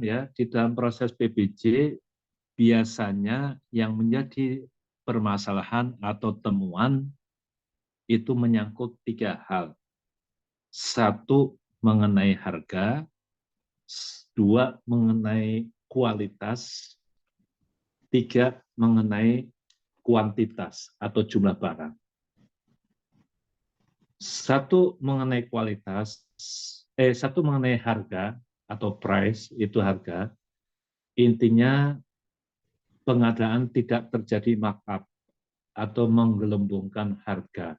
ya di dalam proses PBJ biasanya yang menjadi permasalahan atau temuan itu menyangkut 3 hal. 1 mengenai harga, 2 mengenai kualitas, 3 mengenai kuantitas atau jumlah barang. 1 mengenai kualitas, 1 mengenai harga atau price, itu harga. Intinya pengadaan tidak terjadi markup atau menggelembungkan harga.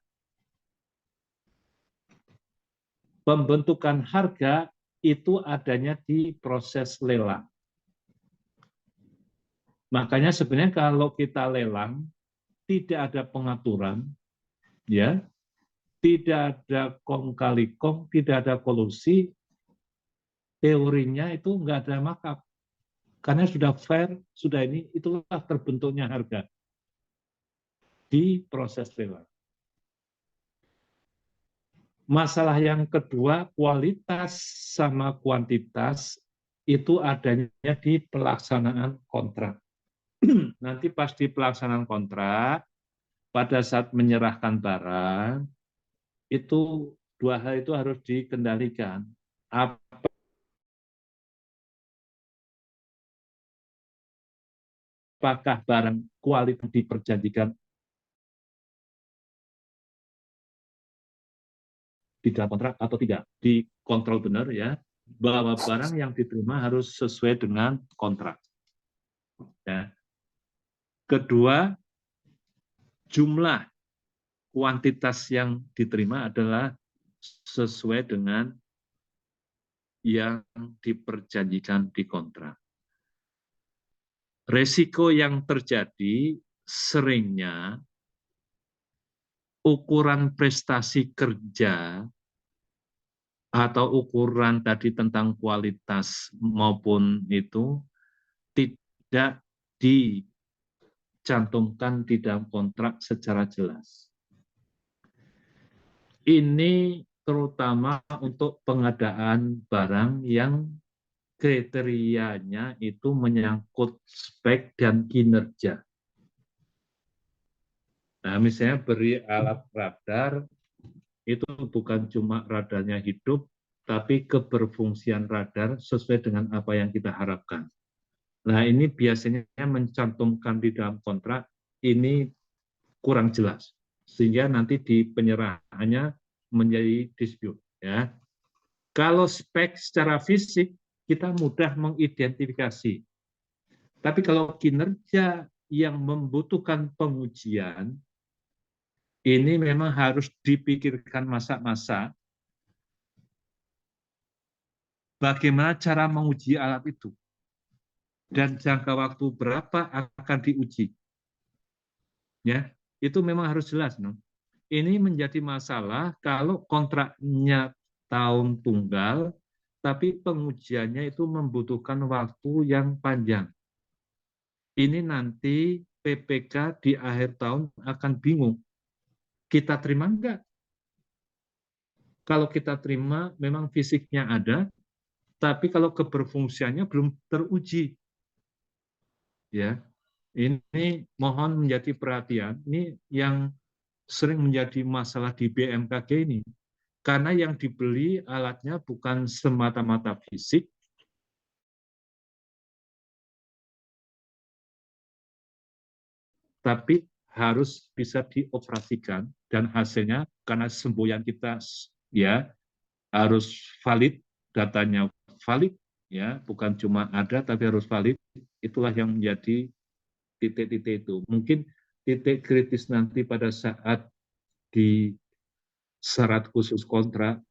Pembentukan harga itu adanya di proses lelang. Makanya sebenarnya kalau kita lelang tidak ada pengaturan, ya, tidak ada kong kali kong, tidak ada kolusi, teorinya itu nggak ada markup. Karena sudah fair, sudah ini, itulah terbentuknya harga di proses lelang. Masalah yang kedua, kualitas sama kuantitas itu adanya di pelaksanaan kontrak. Nanti pas di pelaksanaan kontrak, pada saat menyerahkan barang, itu 2 hal itu harus dikendalikan. Apakah barang kualitas diperjanjikan di dalam kontrak atau tidak? Dikontrol benar ya, bahwa barang yang diterima harus sesuai dengan kontrak. Ya. Kedua, jumlah kuantitas yang diterima adalah sesuai dengan yang diperjanjikan di kontrak. Resiko yang terjadi seringnya ukuran prestasi kerja atau ukuran tadi tentang kualitas maupun itu tidak dicantumkan di dalam kontrak secara jelas. Ini terutama untuk pengadaan barang yang kriterianya itu menyangkut spek dan kinerja. Nah, misalnya beri alat radar, itu bukan cuma radarnya hidup, tapi keberfungsian radar sesuai dengan apa yang kita harapkan. Nah, ini biasanya mencantumkan di dalam kontrak, ini kurang jelas. Sehingga nanti di penyerahannya menjadi dispute. Ya. Kalau spek secara fisik, kita mudah mengidentifikasi. Tapi kalau kinerja yang membutuhkan pengujian, ini memang harus dipikirkan masa-masa bagaimana cara menguji alat itu dan jangka waktu berapa akan diuji. Ya, itu memang harus jelas, no? Ini menjadi masalah kalau kontraknya tahun tunggal, tapi pengujiannya itu membutuhkan waktu yang panjang. Ini nanti PPK di akhir tahun akan bingung. Kita terima enggak? Kalau kita terima, memang fisiknya ada, tapi kalau keberfungsiannya belum teruji. Ya, ini mohon menjadi perhatian. Ini yang sering menjadi masalah di BMKG ini. Karena yang dibeli alatnya bukan semata-mata fisik, tapi harus bisa dioperasikan dan hasilnya karena semboyan kita ya harus valid, datanya valid ya, bukan cuma ada tapi harus valid. Itulah yang menjadi titik-titik itu. Mungkin titik kritis nanti pada saat di syarat khusus kontrak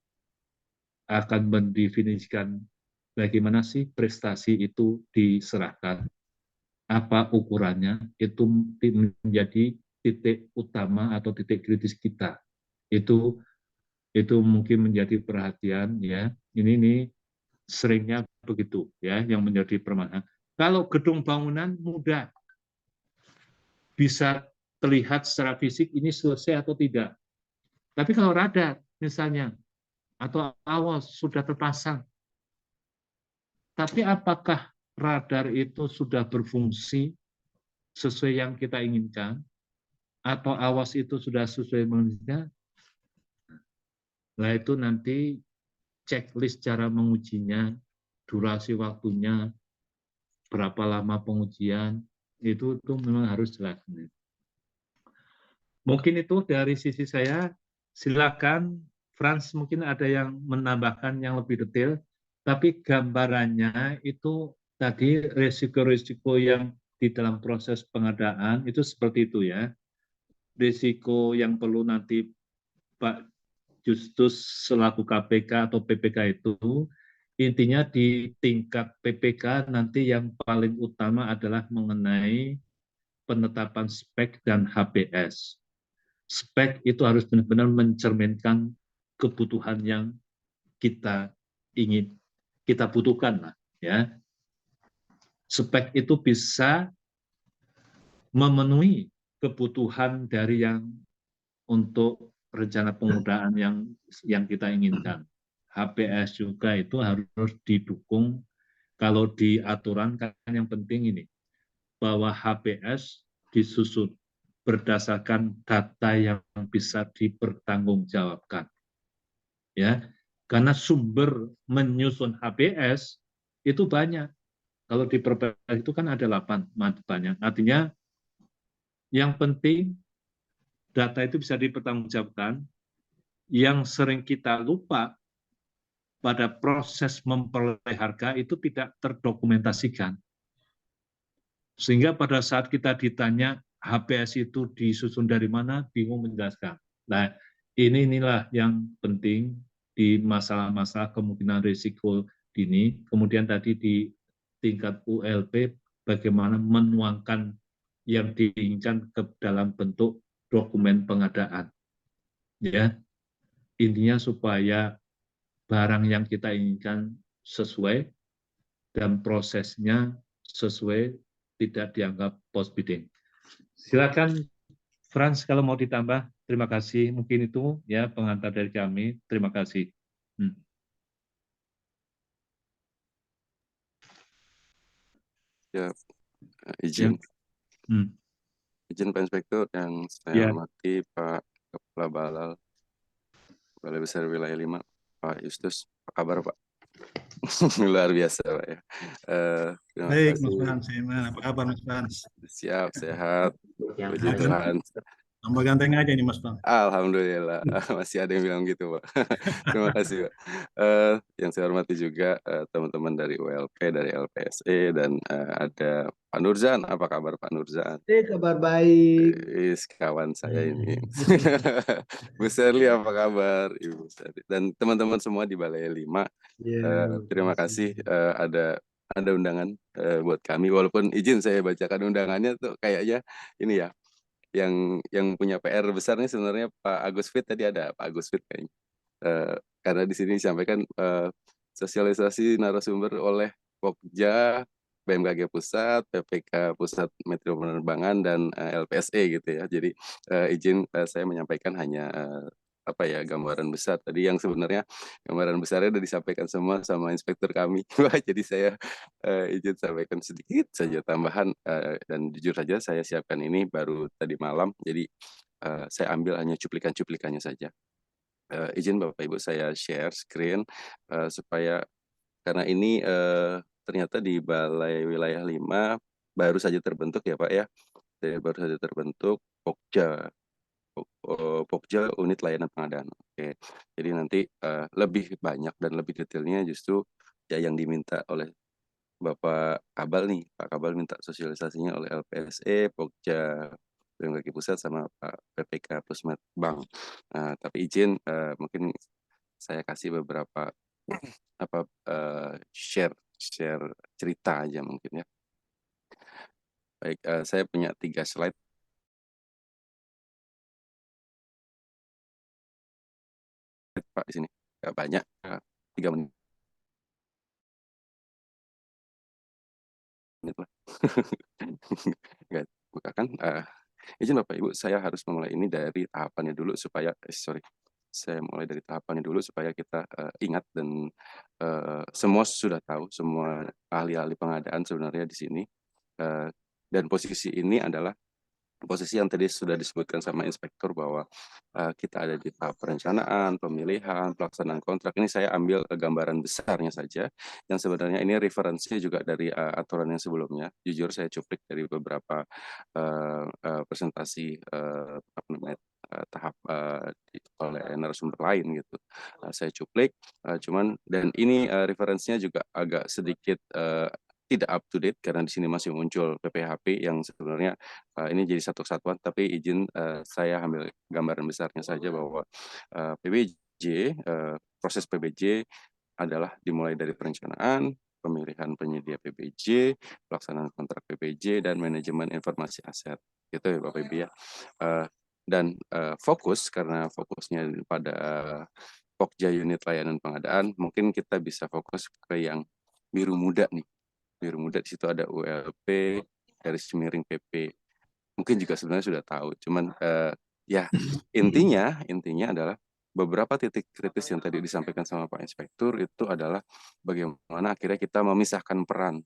akan mendefinisikan bagaimana sih prestasi itu diserahkan, apa ukurannya, itu menjadi titik utama atau titik kritis kita. Itu mungkin menjadi perhatian ya. Ini seringnya begitu ya yang menjadi permasalahan. Kalau gedung bangunan mudah bisa terlihat secara fisik ini selesai atau tidak. Tapi kalau radar misalnya atau awal sudah terpasang, Tapi apakah radar itu sudah berfungsi sesuai yang kita inginkan? Atau awas itu sudah sesuai menginginkan? Nah, itu nanti checklist cara mengujinya, durasi waktunya, berapa lama pengujian, itu memang harus jelas. Mungkin itu dari sisi saya. Silakan, Frans, mungkin ada yang menambahkan yang lebih detail, tapi gambarannya itu tadi risiko-risiko yang di dalam proses pengadaan itu seperti itu ya. Risiko yang perlu nanti Pak Justus selaku KPK atau PPK itu, intinya di tingkat PPK nanti yang paling utama adalah mengenai penetapan spek dan HPS. Spek itu harus benar-benar mencerminkan kebutuhan yang kita ingin, kita butuhkan lah ya. Spek itu bisa memenuhi kebutuhan dari yang untuk rencana penggunaan yang kita inginkan. HPS juga itu harus didukung. Kalau di aturan kan yang penting ini, bahwa HPS disusun berdasarkan data yang bisa dipertanggungjawabkan. Ya, karena sumber menyusun HPS itu banyak. Kalau di Perpres itu kan ada 8 banyak. Artinya yang penting data itu bisa dipertanggungjawabkan. Yang sering kita lupa pada proses memperoleh harga itu tidak terdokumentasikan. Sehingga pada saat kita ditanya HPS itu disusun dari mana, bingung menjelaskan. Nah, inilah yang penting di masalah-masalah kemungkinan risiko dini. Kemudian tadi di tingkat ULP, bagaimana menuangkan yang diinginkan ke dalam bentuk dokumen pengadaan. Ya, intinya supaya barang yang kita inginkan sesuai dan prosesnya sesuai, tidak dianggap post bidding. Silakan Frans kalau mau ditambah. Terima kasih. Mungkin itu ya pengantar dari kami. Terima kasih. Ya, Ya. izin Pak Inspektur yang saya Ya. hormati Pak Kepala Balai Besar Wilayah 5, Pak Justus. Apa kabar Pak? Luar biasa Pak ya. Terima Baik kasih. Mas Frans, apa kabar Mas Frans? Siap, sehat. Puji Tuhan. Tambah ganteng aja nih Mas Frans. Alhamdulillah, masih ada yang bilang gitu Pak. Terima kasih Pak. Yang saya hormati juga teman-teman dari ULP, dari LPSE, dan ada Pak Nurzan. Apa kabar Pak Nurzan? Kabar baik. Kawan saya ini. Bu Serli apa kabar? Ibu Serli. Dan teman-teman semua di Balai 5. Terima kasih ada undangan buat kami. Walaupun izin saya bacakan undangannya tuh kayaknya ini ya. Yang punya PR besar nih sebenarnya Pak Agus Fit, tadi ada Pak Agus Fit kayaknya. Karena di sini disampaikan sosialisasi narasumber oleh Pokja, BMKG Pusat, PPK Pusat Meteo Penerbangan, dan LPSE gitu ya. Jadi izin saya menyampaikan hanya apa ya, gambaran besar tadi, yang sebenarnya gambaran besarnya sudah disampaikan semua sama inspektur kami. Jadi saya izin sampaikan sedikit saja tambahan, dan jujur saja saya siapkan ini baru tadi malam, jadi saya ambil hanya cuplikan-cuplikannya saja. Izin Bapak Ibu saya share screen supaya, karena ini ternyata di Balai Wilayah 5 baru saja terbentuk ya Pak ya, baru saja terbentuk Pokja Unit Layanan Pengadaan. Oke, jadi nanti lebih banyak dan lebih detailnya justru ya yang diminta oleh Bapak Kabal nih. Pak Kabal minta sosialisasinya oleh LPSE, Pokja BMKG Pusat, sama Pak PPK Pusmet Bank. Tapi izin mungkin saya kasih beberapa share cerita aja mungkin ya. Baik, saya punya 3 slide. Pak di sini nggak banyak, 3 menit lah. Nggak buka kan. Izin Bapak Ibu, saya harus memulai ini dari tahapannya dulu supaya sorry, saya mulai dari tahapannya dulu supaya kita ingat dan semua sudah tahu, semua ahli-ahli pengadaan sebenarnya di sini. Dan posisi ini adalah posisi yang tadi sudah disebutkan sama inspektur bahwa kita ada di tahap perencanaan, pemilihan, pelaksanaan kontrak. Ini saya ambil gambaran besarnya saja, yang sebenarnya ini referensinya juga dari aturan yang sebelumnya. Jujur saya cuplik dari beberapa presentasi apa namanya, tahap oleh narasumber lain gitu. Saya cuplik, cuman dan ini referensinya juga agak sedikit tidak up to date karena di sini masih muncul PPHP yang sebenarnya ini jadi satu kesatuan, tapi izin saya ambil gambaran besarnya saja bahwa PBJ, proses PBJ adalah dimulai dari perencanaan, pemilihan penyedia PBJ, pelaksanaan kontrak PBJ, dan manajemen informasi aset. Gitu ya Bapak Ibu ya. Dan fokus, karena fokusnya pada Pokja unit layanan pengadaan, mungkin kita bisa fokus ke yang biru muda nih. Biru muda di situ ada ULP, garis miring PP. Mungkin juga sebenarnya sudah tahu, cuman ya intinya adalah beberapa titik kritis yang tadi disampaikan sama Pak Inspektur itu adalah bagaimana akhirnya kita memisahkan peran.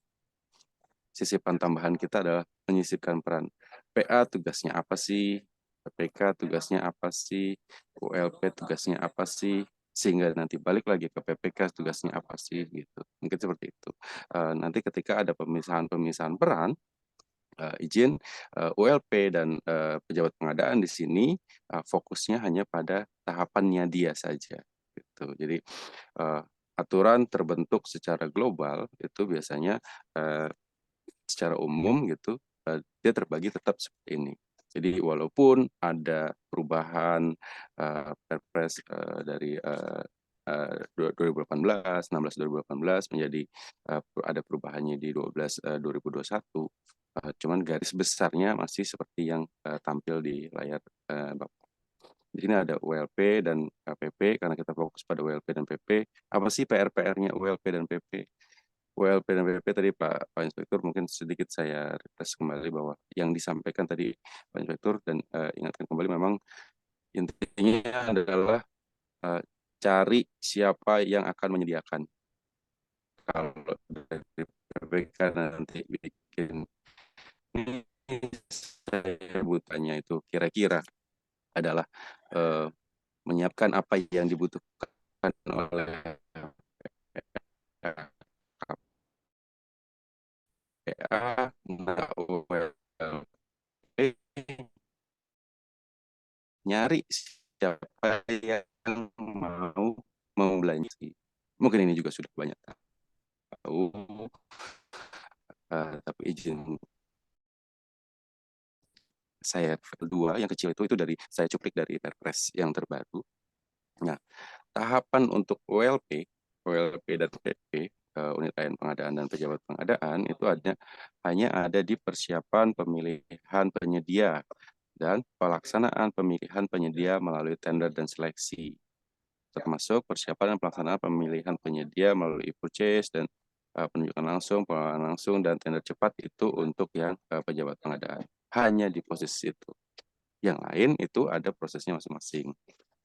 Sisipan tambahan kita adalah menyisipkan peran. PA tugasnya apa sih? PPK tugasnya apa sih? ULP tugasnya apa sih? Sehingga nanti balik lagi ke PPK tugasnya apa sih gitu. Mungkin seperti itu. Nanti ketika ada pemisahan peran, izin ULP dan pejabat pengadaan di sini fokusnya hanya pada tahapannya dia saja gitu. Jadi aturan terbentuk secara global itu biasanya secara umum gitu dia terbagi tetap seperti ini. Jadi walaupun ada perubahan Perpres dari 2018, 16 2018 menjadi ada perubahannya di 12 2021, cuman garis besarnya masih seperti yang tampil di layar Bapak. Di sini ada ULP dan PP, karena kita fokus pada ULP dan PP. Apa sih PR-PR-nya ULP dan PP? ULP dan PP tadi Pak Inspektur mungkin sedikit saya refresh kembali bahwa yang disampaikan tadi Pak Inspektur dan ingatkan kembali memang intinya adalah cari siapa yang akan menyediakan. Kalau dari PPK nanti bikin ini, saya butuhnya itu kira-kira adalah menyiapkan apa yang dibutuhkan oleh KPA, nyari siapa yang mau belanja. Mungkin ini juga sudah banyak tahu, tapi izin saya dua yang kecil itu dari saya cuplik dari Perpres yang terbaru. Nah, tahapan untuk ULP dan PP, unit layanan pengadaan dan pejabat pengadaan itu hanya ada di persiapan pemilihan penyedia dan pelaksanaan pemilihan penyedia melalui tender dan seleksi, termasuk persiapan dan pelaksanaan pemilihan penyedia melalui purchase dan penunjukan langsung, pengelolaan langsung, dan tender cepat itu untuk yang pejabat pengadaan. Hanya di posisi itu. Yang lain itu ada prosesnya masing-masing.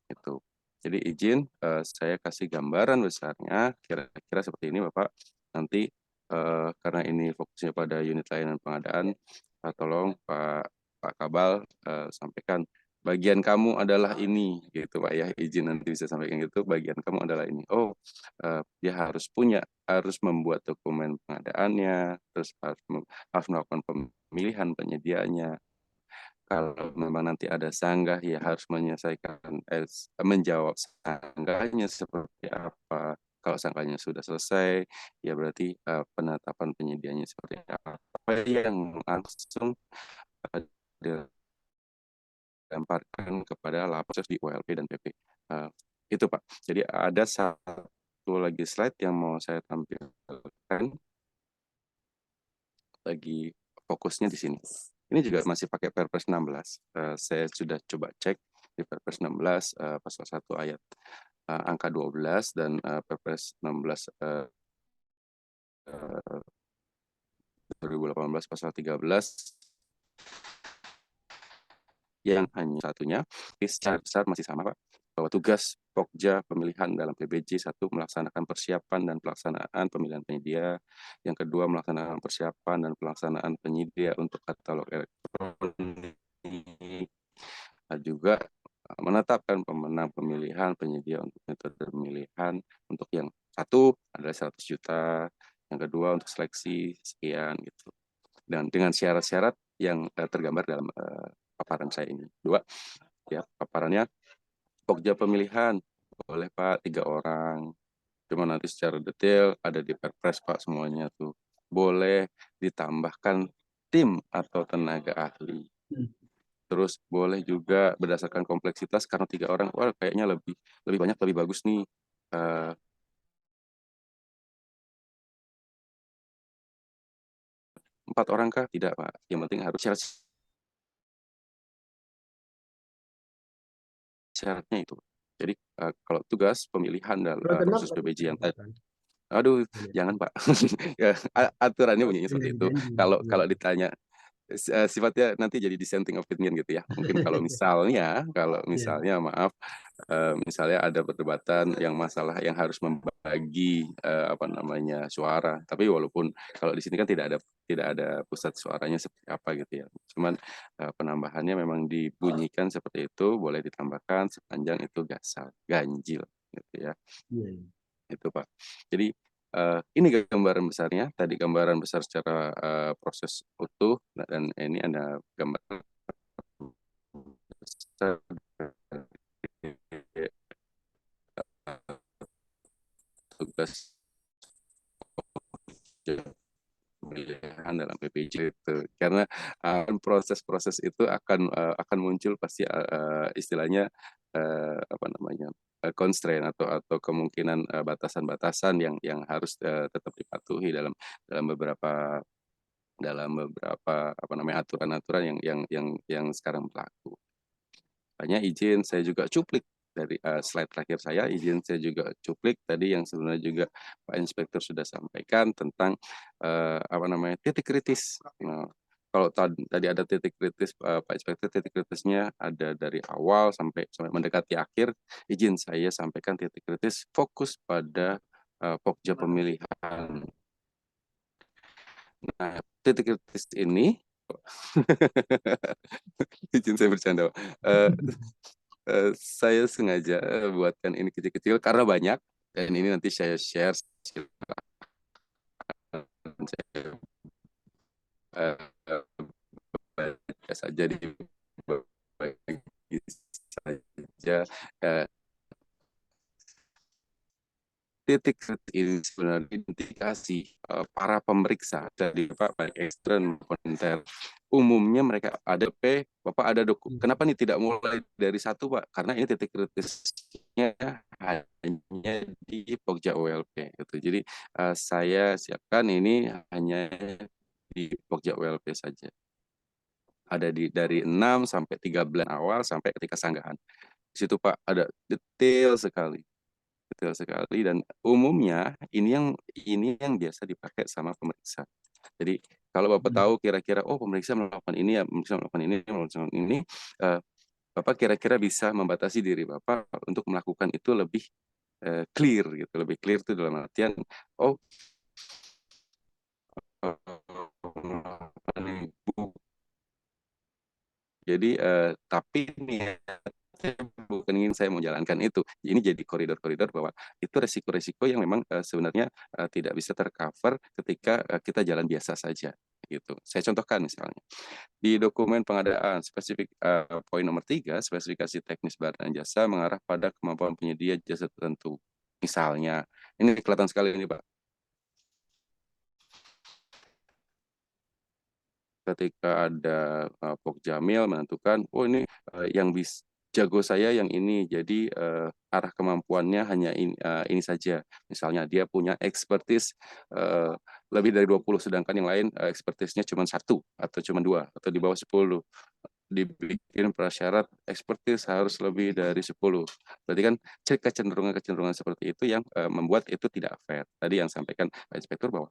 Itu. Jadi izin saya kasih gambaran besarnya kira-kira seperti ini Bapak. Nanti karena ini fokusnya pada unit layanan pengadaan, tolong Pak Kabal sampaikan bagian kamu adalah ini gitu Pak ya. Izin nanti bisa sampaikan gitu, bagian kamu adalah ini. Oh, dia harus membuat dokumen pengadaannya, terus harus melakukan pemilihan penyediaannya. Kalau memang nanti ada sanggah, ya harus menjawab sanggahnya seperti apa. Kalau sanggahnya sudah selesai, ya berarti penetapan penyediaannya seperti apa yang langsung dilemparkan kepada lapas di ULP dan PP. Itu Pak. Jadi ada satu lagi slide yang mau saya tampilkan. Lagi fokusnya di sini. Ini juga masih pakai Perpres 16. Saya sudah coba cek di Perpres 16 pasal 1 ayat angka 12 dan Perpres 16 2018 pasal 13 yang hanya satunya, secara besar masih sama Pak. bahwa tugas Pokja pemilihan dalam PBJ, satu, melaksanakan persiapan dan pelaksanaan pemilihan penyedia. Yang kedua, melaksanakan persiapan dan pelaksanaan penyedia untuk katalog elektronik. Dan juga menetapkan pemenang pemilihan penyedia untuk metode pemilihan. Untuk yang satu adalah 100 juta, yang kedua untuk seleksi sekian gitu. Dan dengan syarat-syarat yang tergambar dalam paparan saya ini. Dua, ya, paparannya Pokja pemilihan boleh Pak 3 orang. Cuma nanti secara detail ada di Perpres Pak semuanya tuh. Boleh ditambahkan tim atau tenaga ahli. Terus boleh juga berdasarkan kompleksitas, karena 3 orang, wah kayaknya lebih banyak lebih bagus nih. 4 orang kah? Tidak Pak. Yang penting harus syaratnya itu. Jadi kalau tugas pemilihan dalam proses PBJ yang aduh, jangan Pak. Ya, aturannya bunyinya seperti itu. Kalau ditanya sifatnya nanti jadi dissenting opinion gitu ya. Mungkin kalau misalnya maaf, misalnya ada perdebatan yang masalah yang harus membagi suara. Tapi walaupun kalau di sini kan tidak ada pusat suaranya seperti apa gitu ya. Cuman penambahannya memang dibunyikan seperti itu, boleh ditambahkan sepanjang itu ganjil gitu ya. Itu Pak. Jadi ini gambaran besarnya. Tadi gambaran besar secara proses utuh, dan ini ada gambaran besar tugas pemilihan dalam PPJ itu. Karena proses-proses itu akan muncul pasti istilahnya constraint atau kemungkinan batasan-batasan yang harus tetap dipatuhi dalam beberapa aturan-aturan yang sekarang berlaku. Makanya izin saya juga cuplik dari slide terakhir izin saya juga cuplik tadi yang sebenarnya juga Pak Inspektur sudah sampaikan tentang titik kritis. Nah, kalau tadi ada titik kritis Pak Inspektur, titik kritisnya ada dari awal sampai mendekati akhir. Izin saya sampaikan titik kritis fokus pada Pokja pemilihan. Nah, titik kritis ini izin saya bercanda. Saya sengaja buatkan ini kecil-kecil karena banyak, dan ini nanti saya share baca saja titik ini sebenarnya indikasi para pemeriksa dari baik ekstern maupun intern. Umumnya mereka ada Bapak ada kenapa nih tidak mulai dari satu Pak? Karena ini titik kritisnya hanya di Pokja OLP gitu. Jadi saya siapkan ini hanya di Pokja OLP saja. Ada dari 6 sampai 3 bulan awal sampai ketika sanggahan. Di situ Pak ada detail sekali dan umumnya ini yang biasa dipakai sama pemeriksa. Jadi kalau Bapak tahu kira-kira pemeriksa melakukan ini ya, melakukan ini, Bapak kira-kira bisa membatasi diri Bapak untuk melakukan itu lebih clear gitu. Lebih clear itu dalam artian jadi tapi bukan ingin saya menjalankan itu. Ini jadi koridor-koridor bahwa itu resiko-resiko yang memang sebenarnya tidak bisa tercover ketika kita jalan biasa saja gitu. Saya contohkan misalnya di dokumen pengadaan spesifik poin nomor 3, spesifikasi teknis barang dan jasa mengarah pada kemampuan penyedia jasa tertentu. Misalnya, ini kelihatan sekali ini Pak. Ketika ada Pokjamil menentukan, ini yang jago saya yang ini, jadi arah kemampuannya hanya ini saja. Misalnya dia punya expertise lebih dari 20, sedangkan yang lain expertise-nya cuma 1 atau cuma 2 atau di bawah 10. Dibikin prasyarat expertise harus lebih dari 10. Berarti kan kecenderungan seperti itu yang membuat itu tidak fair. Tadi yang sampaikan Pak Inspektur bahwa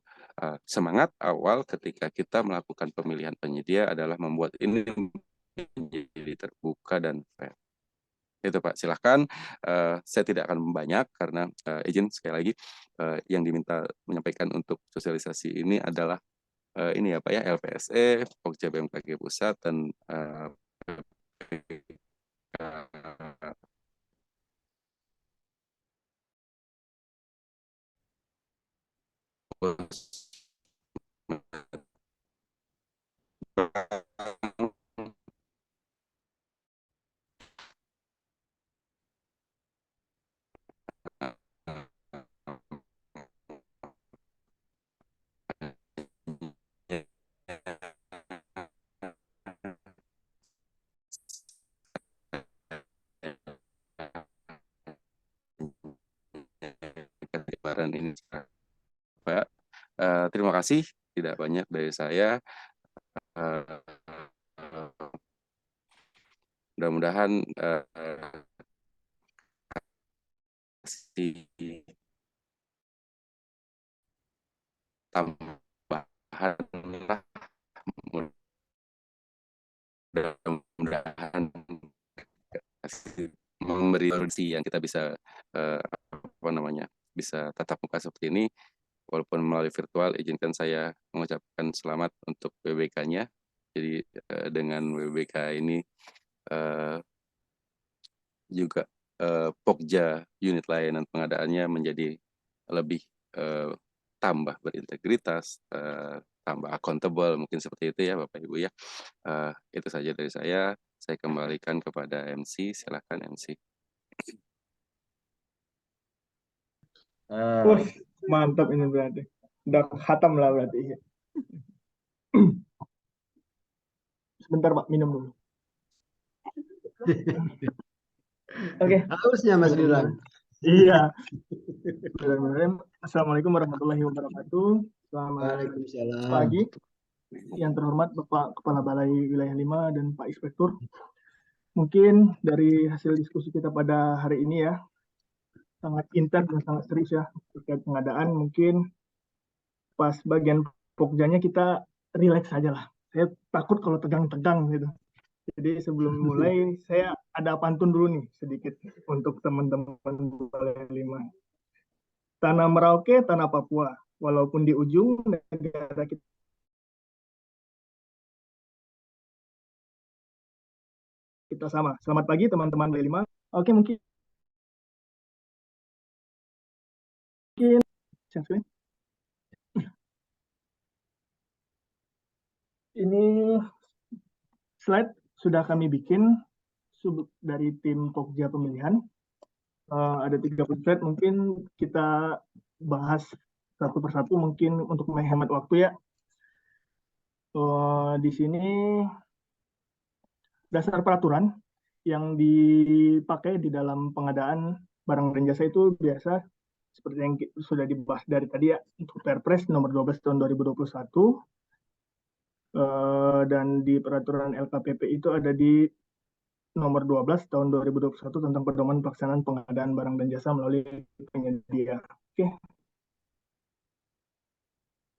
semangat awal ketika kita melakukan pemilihan penyedia adalah membuat ini menjadi terbuka dan fair. Itu Pak, silahkan. Saya tidak akan banyak karena izin sekali lagi yang diminta menyampaikan untuk sosialisasi ini adalah ini ya Pak ya, LPSE, Pokja BMKG Pusat, dan ini Pak. Terima kasih, tidak banyak dari saya. Mudah-mudahan tambahan lah, mudah-mudahan memberi solusi yang kita bisa apa namanya, bisa tatap muka seperti ini walaupun melalui virtual. Izinkan saya mengucapkan selamat untuk WBK-nya. Jadi dengan WBK ini juga Pokja unit layanan pengadaannya menjadi lebih tambah berintegritas, tambah accountable, mungkin seperti itu ya Bapak Ibu ya. Itu saja dari saya. Saya kembalikan kepada MC. Silakan MC. Mantap ini berarti. Udah khatam lah berarti. Sebentar Pak, minum dulu. Oke. Harusnya Mas Ridwan. Iya. Assalamualaikum warahmatullahi wabarakatuh. Selamat pagi. Yang terhormat Bapak Kepala Balai Wilayah 5 dan Pak Inspektur. Mungkin dari hasil diskusi kita pada hari ini ya, sangat intens dan sangat serius ya terkait pengadaan. Mungkin pas bagian Pokjanya kita relax aja lah. Saya takut kalau tegang-tegang gitu. Jadi sebelum mulai saya ada pantun dulu nih sedikit untuk teman-teman Balai 5. Tanah Merauke, tanah Papua, walaupun di ujung negara kita sama. Selamat pagi teman-teman Balai 5. Oke, mungkin ini slide sudah kami bikin dari tim Pokja pemilihan. Ada 30 slide, mungkin kita bahas satu persatu mungkin untuk menghemat waktu ya. Di sini dasar peraturan yang dipakai di dalam pengadaan barang dan jasa itu biasa seperti yang sudah dibahas dari tadi ya, untuk Perpres nomor 12 tahun 2021, dan di peraturan LKPP itu ada di nomor 12 tahun 2021 tentang pedoman pelaksanaan pengadaan barang dan jasa melalui penyedia. Oke.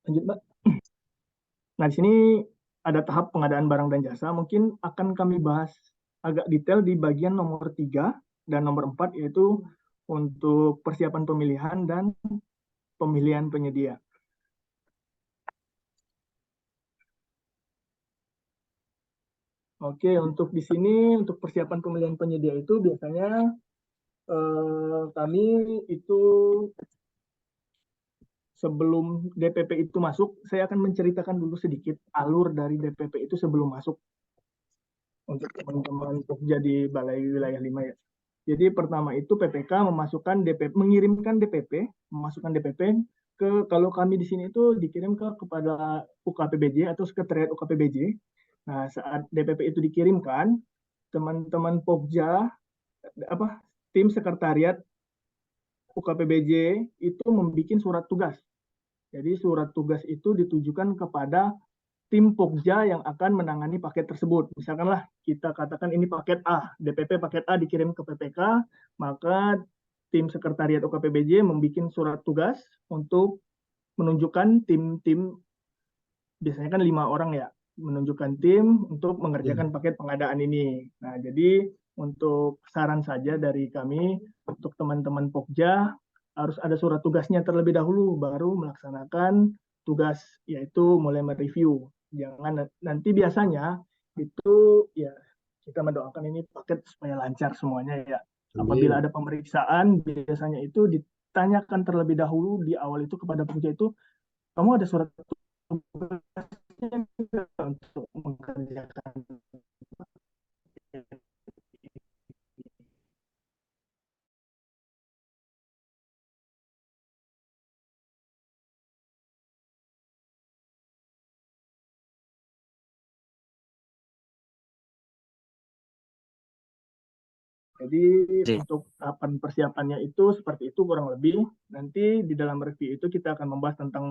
Lanjut, Mbak. Nah, di sini ada tahap pengadaan barang dan jasa. Mungkin akan kami bahas agak detail di bagian nomor 3 dan nomor 4, yaitu untuk persiapan pemilihan dan pemilihan penyedia. Oke, untuk di sini, untuk persiapan pemilihan penyedia itu biasanya kami itu sebelum DPP itu masuk, saya akan menceritakan dulu sedikit alur dari DPP itu sebelum masuk untuk teman-teman Pokja di Balai Wilayah 5 ya. Jadi pertama itu PPK memasukkan DPP, mengirimkan DPP, memasukkan DPP ke, kalau kami di sini itu dikirim kepada UKPBJ atau Sekretariat UKPBJ. Nah, saat DPP itu dikirimkan, teman-teman Pokja, tim sekretariat UKPBJ itu membuat surat tugas. Jadi surat tugas itu ditujukan kepada tim Pokja yang akan menangani paket tersebut. Misalkanlah kita katakan ini paket A, DPP paket A dikirim ke PPK, maka tim sekretariat UKPBJ membuat surat tugas untuk menunjukkan tim-tim, biasanya kan 5 orang ya, menunjukkan tim untuk mengerjakan paket pengadaan ini. Nah, jadi Untuk saran saja dari kami, untuk teman-teman Pokja, harus ada surat tugasnya terlebih dahulu, baru melaksanakan tugas, yaitu mulai mereview. Jangan nanti biasanya itu ya kita mendoakan ini paket supaya lancar semuanya ya. Apabila ada pemeriksaan, biasanya itu ditanyakan terlebih dahulu di awal itu kepada Pokja itu, kamu ada surat tugasnya untuk mengerjakan. Jadi untuk tahapan persiapannya itu seperti itu kurang lebih. Nanti di dalam review itu kita akan membahas tentang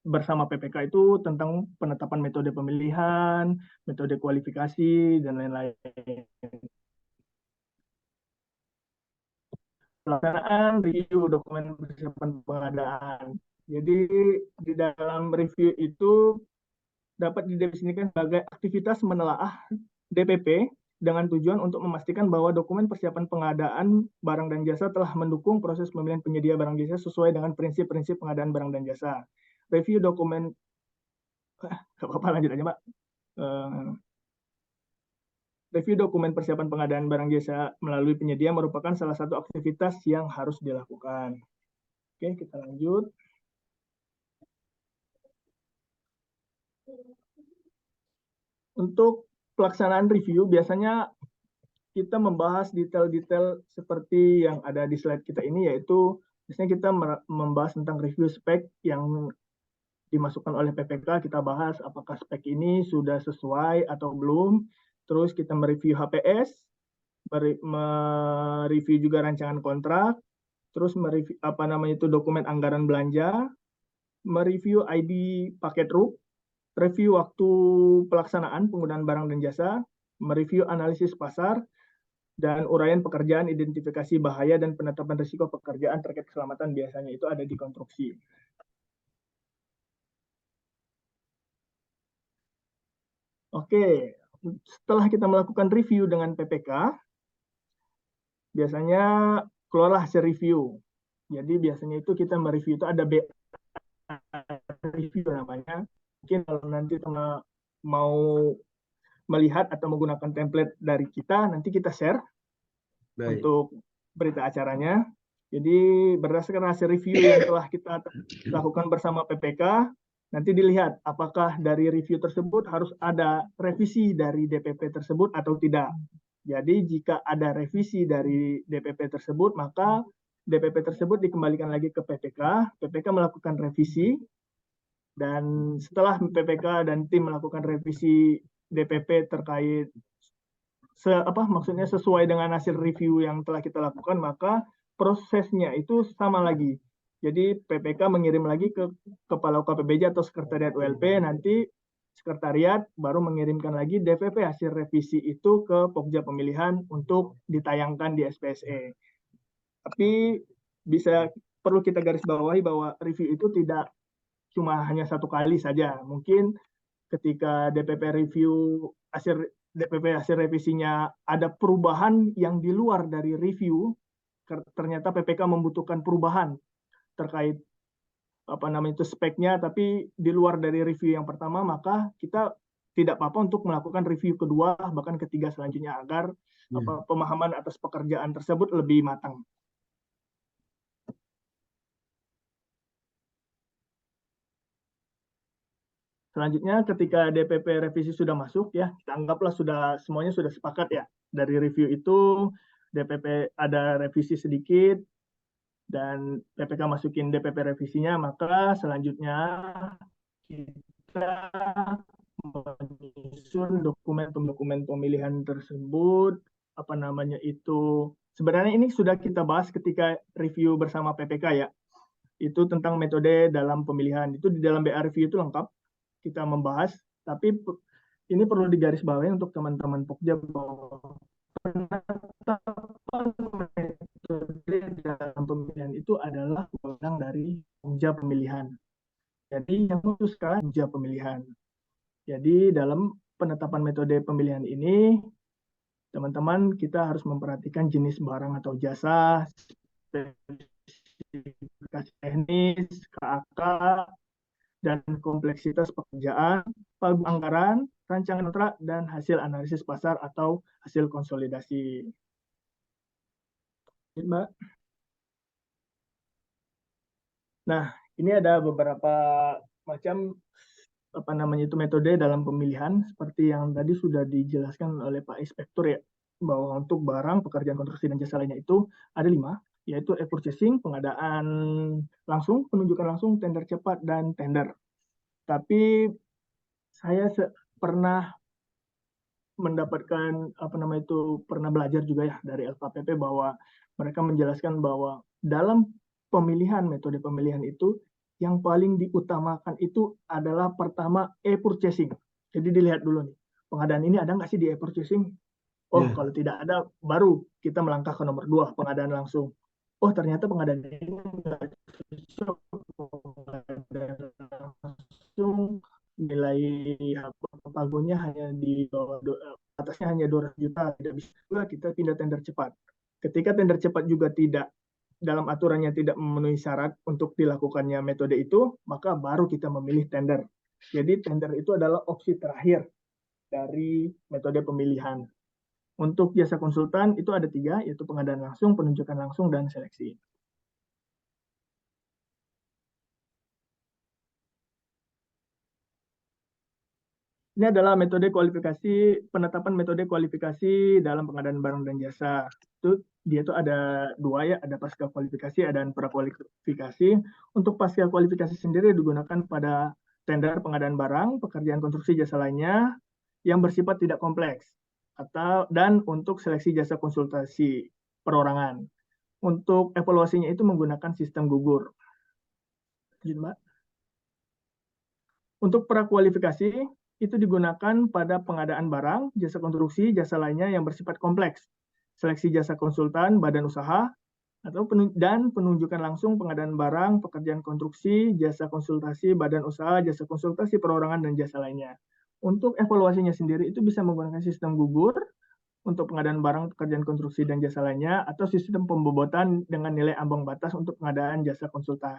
bersama PPK itu tentang penetapan metode pemilihan, metode kualifikasi, dan lain-lain. Pelaksanaan review dokumen persiapan pengadaan. Jadi di dalam review itu dapat didefinisikan sebagai aktivitas menelaah DPP dengan tujuan untuk memastikan bahwa dokumen persiapan pengadaan barang dan jasa telah mendukung proses pemilihan penyedia barang jasa sesuai dengan prinsip-prinsip pengadaan barang dan jasa. Review dokumen, nggak apa-apa lanjut aja Pak. Review dokumen persiapan pengadaan barang jasa melalui penyedia merupakan salah satu aktivitas yang harus dilakukan. Oke, kita lanjut. Untuk pelaksanaan review, biasanya kita membahas detail-detail seperti yang ada di slide kita ini, yaitu biasanya kita membahas tentang review spek yang dimasukkan oleh PPK, kita bahas apakah spek ini sudah sesuai atau belum, terus kita mereview HPS, mereview juga rancangan kontrak, terus mereview dokumen anggaran belanja, mereview ID paket RUP, review waktu pelaksanaan penggunaan barang dan jasa, mereview analisis pasar, dan uraian pekerjaan, identifikasi bahaya, dan penetapan risiko pekerjaan terkait keselamatan biasanya itu ada di konstruksi. Oke, setelah kita melakukan review dengan PPK, biasanya keluarlah hasil review. Jadi biasanya itu kita mereview itu ada BA review namanya. Mungkin kalau nanti teman mau melihat atau menggunakan template dari kita, nanti kita share untuk berita acaranya. Jadi berdasarkan hasil review yang telah kita lakukan bersama PPK, nanti dilihat apakah dari review tersebut harus ada revisi dari DPP tersebut atau tidak. Jadi jika ada revisi dari DPP tersebut, maka DPP tersebut dikembalikan lagi ke PPK, PPK melakukan revisi, dan setelah PPK dan tim melakukan revisi DPP terkait maksudnya sesuai dengan hasil review yang telah kita lakukan, maka prosesnya itu sama lagi. Jadi PPK mengirim lagi ke Kepala UKPBJ atau Sekretariat ULP, nanti Sekretariat baru mengirimkan lagi DPP hasil revisi itu ke Pokja Pemilihan untuk ditayangkan di SPSE. Tapi perlu kita garis bawahi bahwa review itu tidak cuma hanya satu kali saja. Mungkin ketika DPP hasil revisinya ada perubahan yang di luar dari review, ternyata PPK membutuhkan perubahan terkait speknya, tapi di luar dari review yang pertama, maka kita tidak apa-apa untuk melakukan review kedua bahkan ketiga selanjutnya agar pemahaman atas pekerjaan tersebut lebih matang. Selanjutnya ketika DPP revisi sudah masuk ya, kita anggaplah semuanya sudah sepakat ya. Dari review itu DPP ada revisi sedikit dan PPK masukin DPP revisinya, maka selanjutnya kita menyusun dokumen pemilihan tersebut, sebenarnya ini sudah kita bahas ketika review bersama PPK ya. Itu tentang metode dalam pemilihan. Itu di dalam BA review itu lengkap kita membahas, tapi ini perlu digarisbawahi untuk teman-teman Pokja bahwa penetapan metode dalam pemilihan itu adalah wewenang dari Pokja Pemilihan. Jadi yang memutuskan Pokja Pemilihan. Jadi dalam penetapan metode pemilihan ini Teman-teman, kita harus memperhatikan jenis barang atau jasa, spesifikasi teknis, KAK, dan kompleksitas pekerjaan, pagu anggaran, rancangan kontrak, dan hasil analisis pasar atau hasil konsolidasi. Mbak. Nah, ini ada beberapa macam metode dalam pemilihan seperti yang tadi sudah dijelaskan oleh Pak Inspektur ya, bahwa untuk barang, pekerjaan konstruksi dan jasa lainnya itu ada 5, yaitu e-purchasing, pengadaan langsung, penunjukan langsung, tender cepat, dan tender. Tapi saya pernah mendapatkan pernah belajar juga ya dari LKPP bahwa mereka menjelaskan bahwa dalam pemilihan, metode pemilihan itu yang paling diutamakan itu adalah pertama e-purchasing. Jadi dilihat dulu nih, pengadaan ini ada nggak sih di e-purchasing? Oh, kalau tidak ada, baru kita melangkah ke nomor 2, pengadaan langsung. Oh, ternyata pengadaan ini nggak cocok, pengadaan langsung nilai pagunya hanya di atasnya hanya 200 juta, tidak bisa juga, kita pindah tender cepat. Ketika tender cepat juga tidak dalam aturannya tidak memenuhi syarat untuk dilakukannya metode itu, maka baru kita memilih tender. Jadi tender itu adalah opsi terakhir dari metode pemilihan. Untuk jasa konsultan itu ada 3, yaitu pengadaan langsung, penunjukan langsung, dan seleksi. Ini adalah metode kualifikasi, penetapan metode kualifikasi dalam pengadaan barang dan jasa. Dia tuh ada 2 ya, ada pasca kualifikasi, ada prakualifikasi. Untuk pasca kualifikasi sendiri digunakan pada tender pengadaan barang, pekerjaan konstruksi jasa lainnya yang bersifat tidak kompleks, dan untuk seleksi jasa konsultasi perorangan. Untuk evaluasinya itu menggunakan sistem gugur. Untuk prakualifikasi itu digunakan pada pengadaan barang, jasa konstruksi, jasa lainnya yang bersifat kompleks, seleksi jasa konsultan, badan usaha, dan penunjukan langsung pengadaan barang, pekerjaan konstruksi, jasa konsultasi, badan usaha, jasa konsultasi perorangan, dan jasa lainnya. Untuk evaluasinya sendiri itu bisa menggunakan sistem gugur untuk pengadaan barang, pekerjaan konstruksi, dan jasa lainnya, atau sistem pembobotan dengan nilai ambang batas untuk pengadaan jasa konsultan.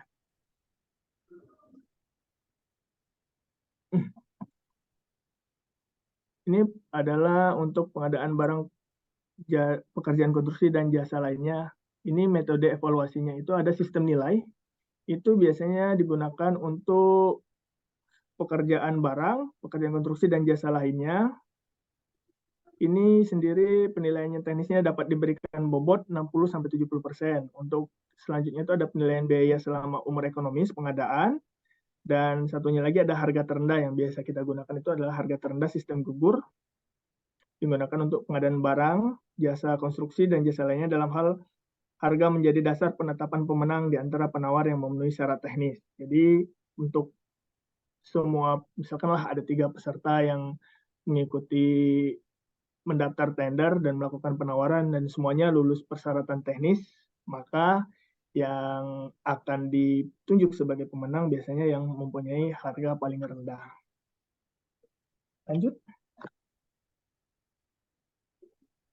Ini adalah untuk pengadaan barang, pekerjaan konstruksi, dan jasa lainnya. Ini metode evaluasinya itu ada sistem nilai. Itu biasanya digunakan untuk pekerjaan barang, pekerjaan konstruksi, dan jasa lainnya. Ini sendiri penilaiannya teknisnya dapat diberikan bobot 60-70%. Untuk selanjutnya itu ada penilaian biaya selama umur ekonomis pengadaan. Dan satunya lagi ada harga terendah yang biasa kita gunakan itu adalah harga terendah sistem gugur, digunakan untuk pengadaan barang, jasa konstruksi, dan jasa lainnya dalam hal harga menjadi dasar penetapan pemenang di antara penawar yang memenuhi syarat teknis. Jadi untuk semua, misalkanlah ada 3 peserta yang mengikuti mendaftar tender dan melakukan penawaran dan semuanya lulus persyaratan teknis, maka yang akan ditunjuk sebagai pemenang biasanya yang mempunyai harga paling rendah. Lanjut.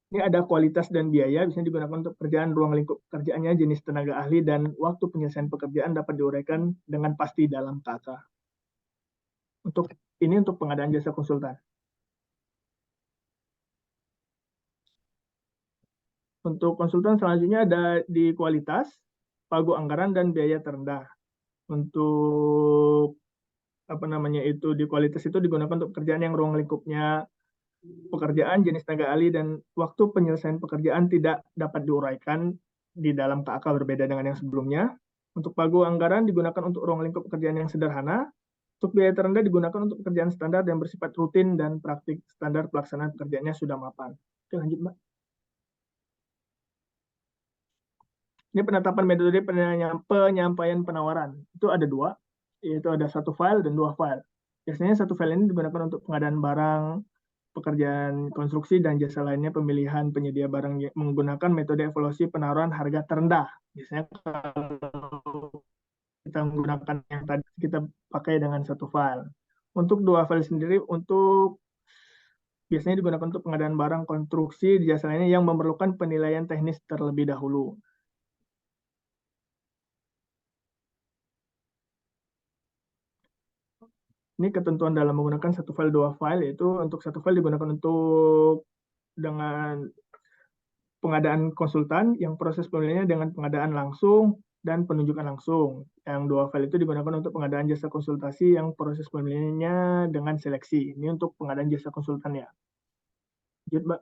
Ini ada kualitas dan biaya, bisa digunakan untuk pekerjaan, ruang lingkup pekerjaannya, jenis tenaga ahli, dan waktu penyelesaian pekerjaan dapat diuraikan dengan pasti dalam KK. Ini untuk pengadaan jasa konsultan. Untuk konsultan selanjutnya ada di kualitas, pagu anggaran, dan biaya terendah. Untuk di kualitas itu digunakan untuk pekerjaan yang ruang lingkupnya pekerjaan, jenis tenaga ahli, dan waktu penyelesaian pekerjaan tidak dapat diuraikan di dalam KK berbeda dengan yang sebelumnya. Untuk pagu anggaran digunakan untuk ruang lingkup pekerjaan yang sederhana. Untuk biaya terendah digunakan untuk pekerjaan standar yang bersifat rutin dan praktik standar pelaksanaan pekerjaannya sudah mapan. Oke, lanjut, Mbak. Ini penetapan metode penyampaian penawaran. Itu ada 2, yaitu ada 1 file dan 2 file. Biasanya 1 file ini digunakan untuk pengadaan barang, pekerjaan konstruksi, dan jasa lainnya pemilihan penyedia barang menggunakan metode evaluasi penawaran harga terendah. Biasanya kalau kita menggunakan yang tadi kita pakai dengan 1 file. Untuk 2 file sendiri, untuk biasanya digunakan untuk pengadaan barang konstruksi di jasa lainnya yang memerlukan penilaian teknis terlebih dahulu. Ini ketentuan dalam menggunakan satu file dua file, yaitu untuk satu file digunakan untuk dengan pengadaan konsultan, yang proses pemilihannya dengan pengadaan langsung dan penunjukan langsung. Yang dua file itu digunakan untuk pengadaan jasa konsultasi yang proses pemilihannya dengan seleksi. Ini untuk pengadaan jasa konsultan ya. Lanjut, Mbak.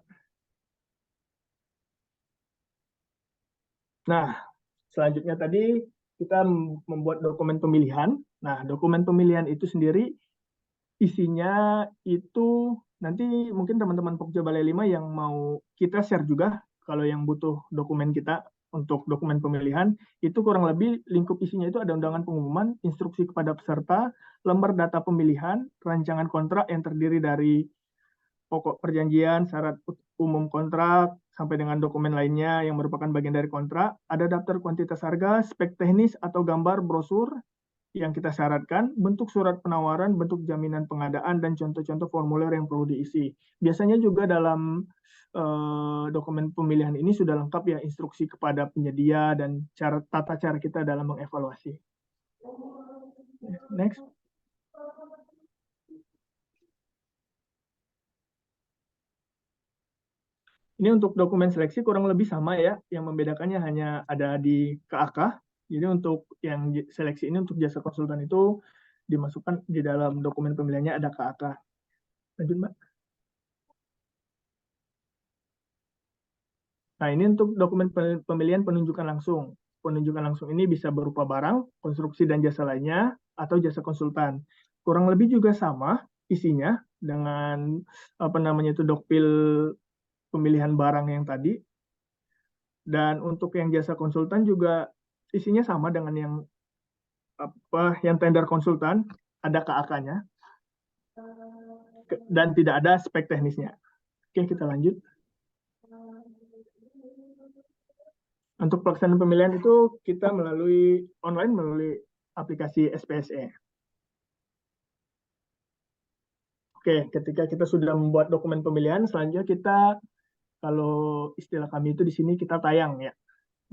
Nah, selanjutnya tadi kita membuat dokumen pemilihan. Nah, dokumen pemilihan itu sendiri isinya itu nanti mungkin teman-teman Pokja Balai 5 yang mau kita share juga kalau yang butuh dokumen kita untuk dokumen pemilihan itu kurang lebih lingkup isinya itu ada undangan pengumuman, instruksi kepada peserta, lembar data pemilihan, rancangan kontrak yang terdiri dari pokok perjanjian, syarat umum kontrak, sampai dengan dokumen lainnya yang merupakan bagian dari kontrak, ada daftar kuantitas harga, spek teknis atau gambar brosur yang kita syaratkan, bentuk surat penawaran, bentuk jaminan pengadaan, dan contoh-contoh formulir yang perlu diisi. Biasanya juga dalam dokumen pemilihan ini sudah lengkap ya instruksi kepada penyedia dan tata cara kita dalam mengevaluasi. Next. Ini untuk dokumen seleksi kurang lebih sama ya, yang membedakannya hanya ada di KAK. Jadi untuk yang seleksi ini untuk jasa konsultan itu dimasukkan di dalam dokumen pemilihannya ada KAK. Lanjut, Mbak. Nah, ini untuk dokumen pemilihan penunjukan langsung. Penunjukan langsung ini bisa berupa barang, konstruksi dan jasa lainnya, atau jasa konsultan. Kurang lebih juga sama isinya dengan dokpil pemilihan barang yang tadi. Dan untuk yang jasa konsultan juga isinya sama dengan yang tender konsultan, ada KAK-nya dan tidak ada spek teknisnya. Oke, kita lanjut. Untuk pelaksanaan pemilihan itu kita melalui online melalui aplikasi SPSE. Oke, ketika kita sudah membuat dokumen pemilihan, selanjutnya kita, kalau istilah kami itu di sini kita tayang ya,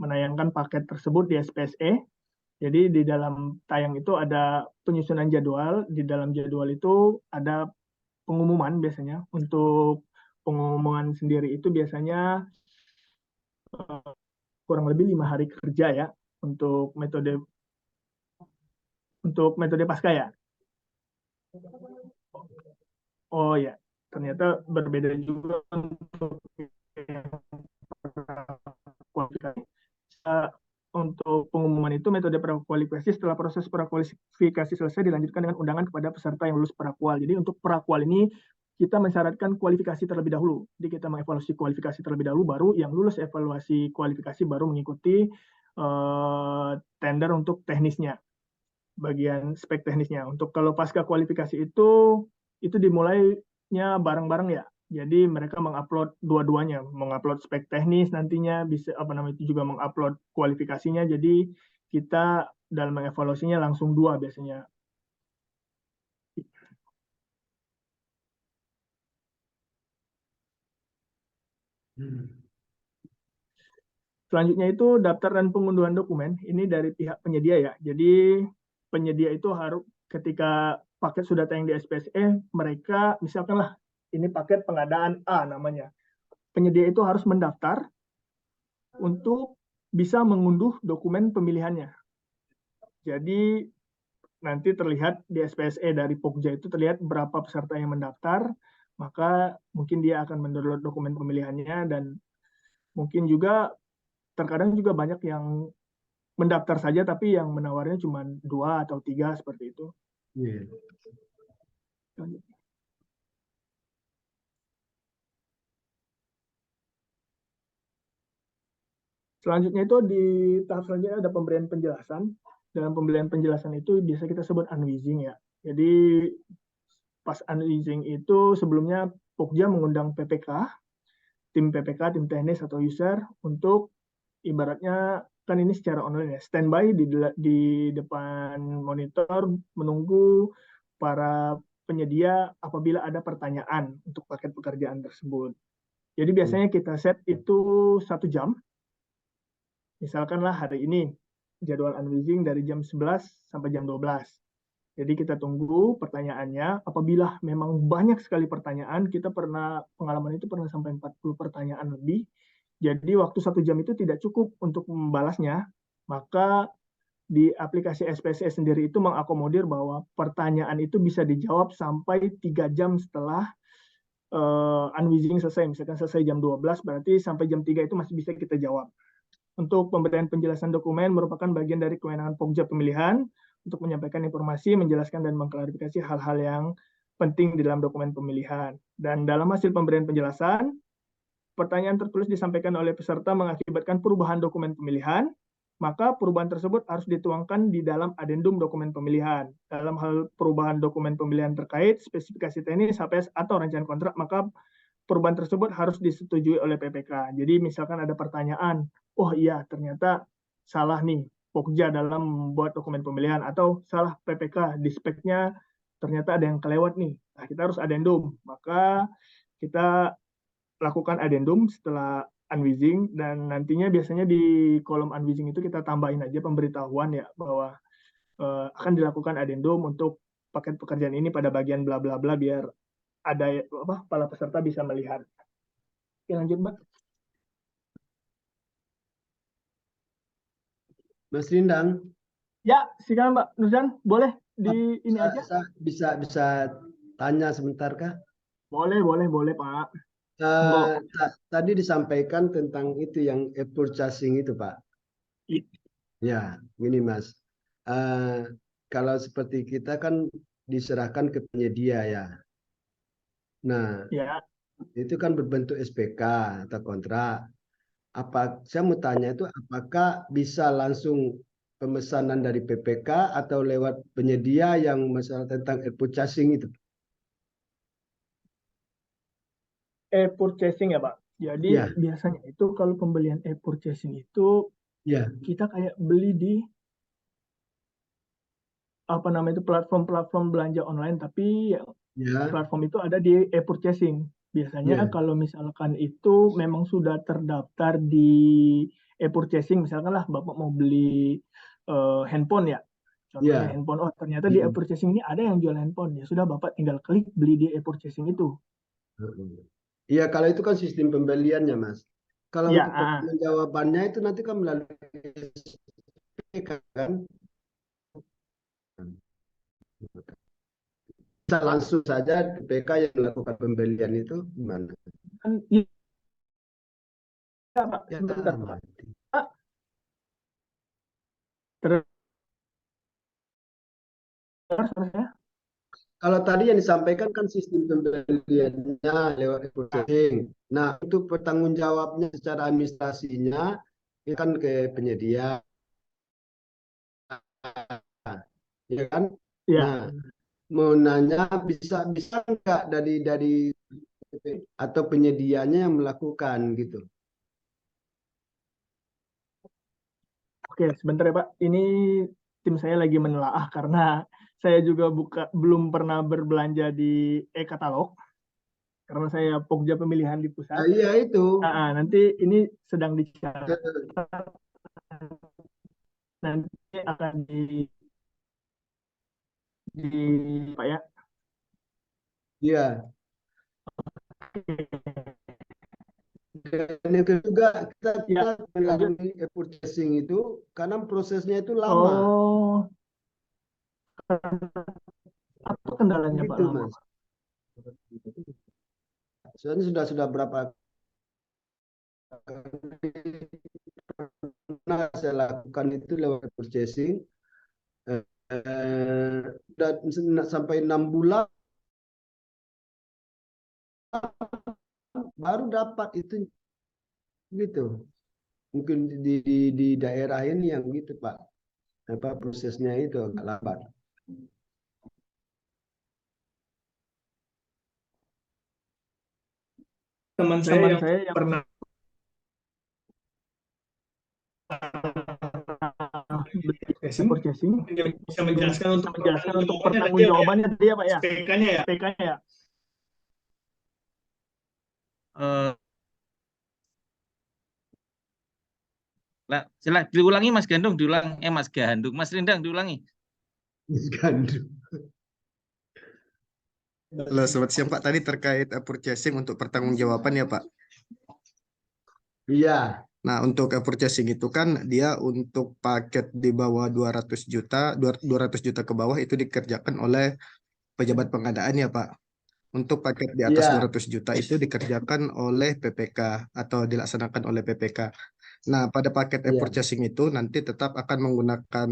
menayangkan paket tersebut di SPSE. Jadi di dalam tayang itu ada penyusunan jadwal, di dalam jadwal itu ada pengumuman biasanya. Untuk pengumuman sendiri itu biasanya kurang lebih 5 hari kerja ya untuk metode pasca ya. Oh ya, ternyata berbeda juga untuk kualifikasi. Untuk pengumuman itu metode prakualifikasi, setelah proses prakualifikasi selesai dilanjutkan dengan undangan kepada peserta yang lulus prakual. Jadi untuk prakual ini kita mensyaratkan kualifikasi terlebih dahulu. Jadi kita mengevaluasi kualifikasi terlebih dahulu, baru yang lulus evaluasi kualifikasi baru mengikuti tender untuk teknisnya, bagian spek teknisnya. Untuk kalau pasca kualifikasi itu dimulainya bareng-bareng ya. Jadi mereka mengupload dua-duanya, mengupload spek teknis nantinya bisa itu juga mengupload kualifikasinya. Jadi kita dalam mengevaluasinya langsung dua biasanya. Selanjutnya itu daftar dan pengunduhan dokumen. Ini dari pihak penyedia ya. Jadi penyedia itu harus ketika paket sudah tayang di SPSE, mereka misalkanlah ini paket pengadaan A namanya. Penyedia itu harus mendaftar untuk bisa mengunduh dokumen pemilihannya. Jadi nanti terlihat di SPSE dari Pokja itu terlihat berapa peserta yang mendaftar, maka mungkin dia akan mendownload dokumen pemilihannya dan mungkin juga terkadang juga banyak yang mendaftar saja tapi yang menawarnya cuma 2 atau 3 seperti itu. Yeah. Selanjutnya itu di tahap selanjutnya ada pemberian penjelasan. Dalam pemberian penjelasan itu biasa kita sebut unleashing ya. Jadi pas unleashing itu sebelumnya Pokja mengundang PPK, tim teknis atau user untuk ibaratnya kan ini secara online ya, standby di depan monitor menunggu para penyedia apabila ada pertanyaan untuk paket pekerjaan tersebut. Jadi biasanya kita set itu 1 jam. Misalkanlah hari ini jadwal unwizing dari jam 11 sampai jam 12. Jadi kita tunggu pertanyaannya. Apabila memang banyak sekali pertanyaan, pengalaman itu pernah sampai 40 pertanyaan lebih. Jadi waktu 1 jam itu tidak cukup untuk membalasnya. Maka di aplikasi SPSS sendiri itu mengakomodir bahwa pertanyaan itu bisa dijawab sampai 3 jam setelah unwizing selesai. Misalkan selesai jam 12, berarti sampai jam 3 itu masih bisa kita jawab. Untuk pemberian penjelasan dokumen merupakan bagian dari kewenangan Pokja pemilihan untuk menyampaikan informasi, menjelaskan, dan mengklarifikasi hal-hal yang penting di dalam dokumen pemilihan. Dan dalam hasil pemberian penjelasan, pertanyaan tertulis disampaikan oleh peserta mengakibatkan perubahan dokumen pemilihan, maka perubahan tersebut harus dituangkan di dalam adendum dokumen pemilihan. Dalam hal perubahan dokumen pemilihan terkait spesifikasi teknis, HPS, atau rancangan kontrak, maka perubahan tersebut harus disetujui oleh PPK. Jadi misalkan ada pertanyaan, oh iya ternyata salah nih Pokja dalam membuat dokumen pemilihan, atau salah PPK di speknya ternyata ada yang kelewat nih. Nah, kita harus adendum. Maka kita lakukan adendum setelah unwizing, dan nantinya biasanya di kolom unwizing itu kita tambahin aja pemberitahuan ya bahwa akan dilakukan adendum untuk paket pekerjaan ini pada bagian bla bla bla, biar ada para peserta bisa melihat. Oke, lanjut Mbak. Mas Rindang. Ya, silakan Mbak Nuzan, boleh di ini aja. Bisa tanya sebentar kah? Boleh Pak. Tadi disampaikan tentang itu yang e-purchasing itu Pak. Ya, gini Mas. Kalau seperti kita kan diserahkan ke penyedia ya. Nah, ya, itu kan berbentuk SPK atau kontrak. Saya mau tanya itu apakah bisa langsung pemesanan dari PPK atau lewat penyedia yang masalah tentang e-purchasing itu? E-purchasing ya Pak. Jadi Ya. biasanya itu kalau pembelian e-purchasing itu Ya. kita kayak beli di platform-platform belanja online, tapi platform itu ada di e-purchasing. Biasanya kalau misalkan itu memang sudah terdaftar di e-purchasing, misalkan lah Bapak mau beli handphone ya, contohnya handphone, oh ternyata di e-purchasing ini ada yang jual handphone, ya sudah Bapak tinggal klik beli di e-purchasing itu. Iya, kalau itu kan sistem pembeliannya Mas. Kalau ya, untuk jawabannya itu nanti kan melalui SPK kan? Bisa langsung saja PPK yang melakukan pembelian itu gimana? Iya Pak, sebentar Pak. Terus kalau tadi yang disampaikan kan sistem pembeliannya lewat e-purchasing. Nah, untuk bertanggung jawabnya secara administrasinya itu kan ke penyedia. Ya kan? Ya. Nah, mau nanya bisa nggak dari atau penyedianya yang melakukan gitu? Oke, sebentar ya Pak. Ini tim saya lagi menelaah karena saya juga belum pernah berbelanja di e-katalog karena saya Pokja pemilihan di pusat. Nah, iya itu. Nanti ini sedang dicatat. Nanti akan di Pak ya. Iya. Dan itu juga kita melalui e-purchasing itu karena prosesnya itu lama. Oh, apa kendalanya Pak Gitu, lama? Mas. Soalnya sudah berapa kali saya lakukan itu lewat purchasing, sampai 6 bulan baru dapat itu gitu. Mungkin di daerah ini yang gitu Pak, prosesnya itu agak lambat. Teman saya yang pernah purchasing. Bisa menjelaskan untuk pertanggungjawabannya tadi ya Pak ya? SPK-nya ya. SPK-nya ya. Silah diulangi Mas Gandung, Mas Gandung, Mas Rindang diulangi. Gandum. Halo, selamat siang Pak. Tadi terkait purchasing untuk pertanggungjawaban ya Pak. Iya. Nah, untuk purchasing itu kan dia untuk paket di bawah 200 juta, 200 juta ke bawah itu dikerjakan oleh pejabat pengadaan ya Pak. Untuk paket di atas Iya. 200 juta itu dikerjakan oleh PPK atau dilaksanakan oleh PPK. Nah, pada paket Iya. purchasing itu nanti tetap akan menggunakan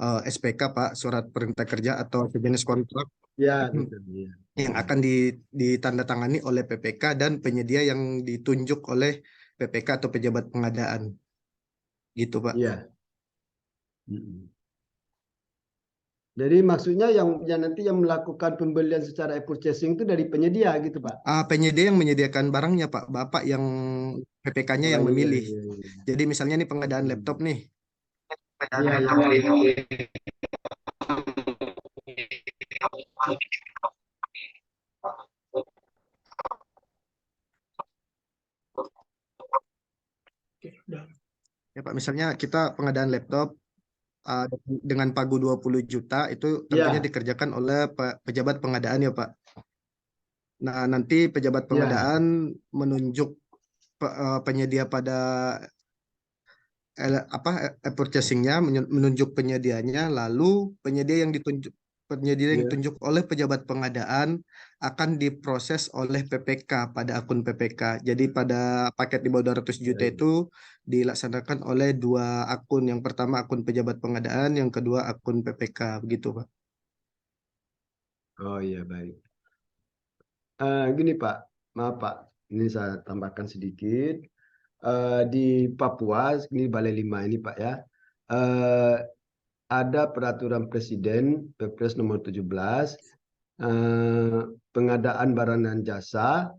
SPK Pak, surat perintah kerja atau sejenis kontrak Iya, betul. Iya. yang akan ditandatangani oleh PPK dan penyedia yang ditunjuk oleh PPK atau pejabat pengadaan. Gitu Pak. Iya. Jadi maksudnya yang nanti yang melakukan pembelian secara e-purchasing itu dari penyedia gitu Pak? Penyedia yang menyediakan barangnya Pak, Bapak yang PPK-nya yang Oh, iya, memilih. iya, iya. Jadi misalnya nih pengadaan laptop nih. Iya, iya. Ya Pak, misalnya kita pengadaan laptop dengan pagu 20 juta itu tentunya Iya. dikerjakan oleh pejabat pengadaan ya Pak. Nah, nanti pejabat pengadaan menunjuk penyedia pada purchasing-nya, menunjuk penyedianya, lalu penyedia yang ditunjuk oleh pejabat pengadaan akan diproses oleh PPK pada akun PPK. Jadi pada paket di bawah 200 juta itu dilaksanakan oleh dua akun. Yang pertama akun pejabat pengadaan, yang kedua akun PPK, begitu Pak. Oh iya, baik. Gini Pak, maaf Pak, ini saya tambahkan sedikit. Di Papua, ini Balai 5 ini Pak ya, ada peraturan Presiden, Perpres nomor 17, pengadaan barang dan jasa,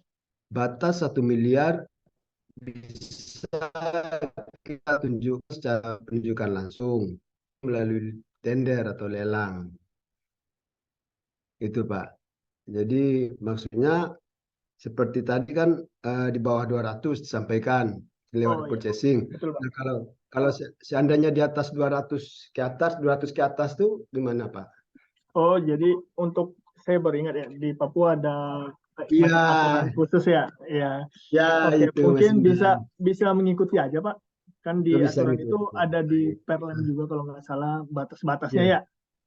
batas 1 miliar bisa kita tunjuk secara penunjukan langsung melalui tender atau lelang. Itu Pak. Jadi maksudnya seperti tadi kan di bawah 200 disampaikan lewat purchasing. Betul, Pak. Nah, kalau seandainya di atas 200 ke atas, 200 ke atas tuh gimana Pak? Oh, jadi untuk saya baru ingat ya di Papua ada Iya. aturan khusus ya. Iya. Ya, Oke, itu mungkin Mas bisa mengikuti aja Pak. Kan di Bisa aturan mengikuti. itu ada di Perlem juga kalau nggak salah batas-batasnya ya.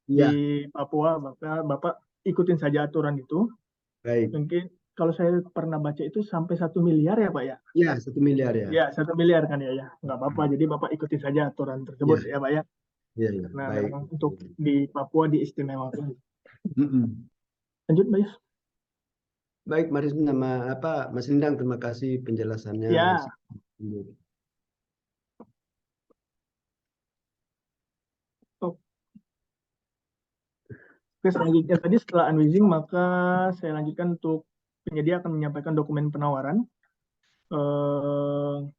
Iya. Di Papua, maka Bapak ikutin saja aturan itu. Baik. Mungkin kalau saya pernah baca itu sampai 1 miliar ya Pak ya? Iya, 1 miliar ya. Ya, 1 miliar kan ya. Nggak apa-apa, jadi Bapak ikutin saja aturan tersebut ya Pak ya. Iya, iya. Nah, Baik. memang untuk di Papua diistimewakan. Mm-mm. Lanjut, Mas. Baik, Mas Lindang, terima kasih penjelasannya. Ya. Oke, selanjutnya tadi setelah unwizing, maka saya lanjutkan untuk penyedia akan menyampaikan dokumen penawaran.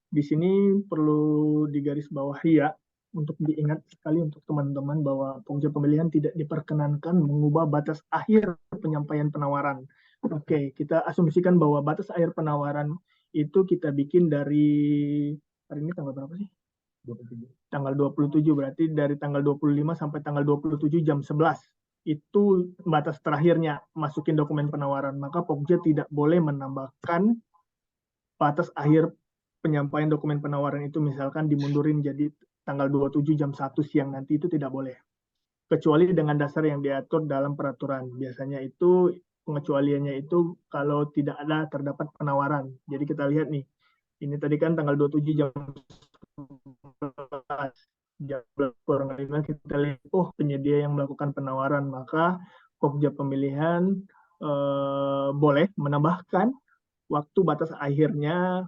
Di sini perlu digarisbawahi ya, untuk diingat sekali untuk teman-teman bahwa penguji pemilihan tidak diperkenankan mengubah batas akhir penyampaian penawaran. Oke, kita asumsikan bahwa batas akhir penawaran itu kita bikin dari, hari ini tanggal berapa sih? 27. Tanggal 27, berarti dari tanggal 25 sampai tanggal 27 jam 11. Itu batas terakhirnya masukin dokumen penawaran. Maka Pokja tidak boleh menambahkan batas akhir penyampaian dokumen penawaran itu misalkan dimundurin jadi tanggal 27 jam 1 siang nanti, itu tidak boleh. Kecuali dengan dasar yang diatur dalam peraturan. Biasanya itu pengecualiannya itu kalau tidak ada terdapat penawaran. Jadi kita lihat nih, ini tadi kan tanggal 27 jam 11. Jam kurang 5 kita lihat, penyedia yang melakukan penawaran, maka Pokja pemilihan boleh menambahkan waktu batas akhirnya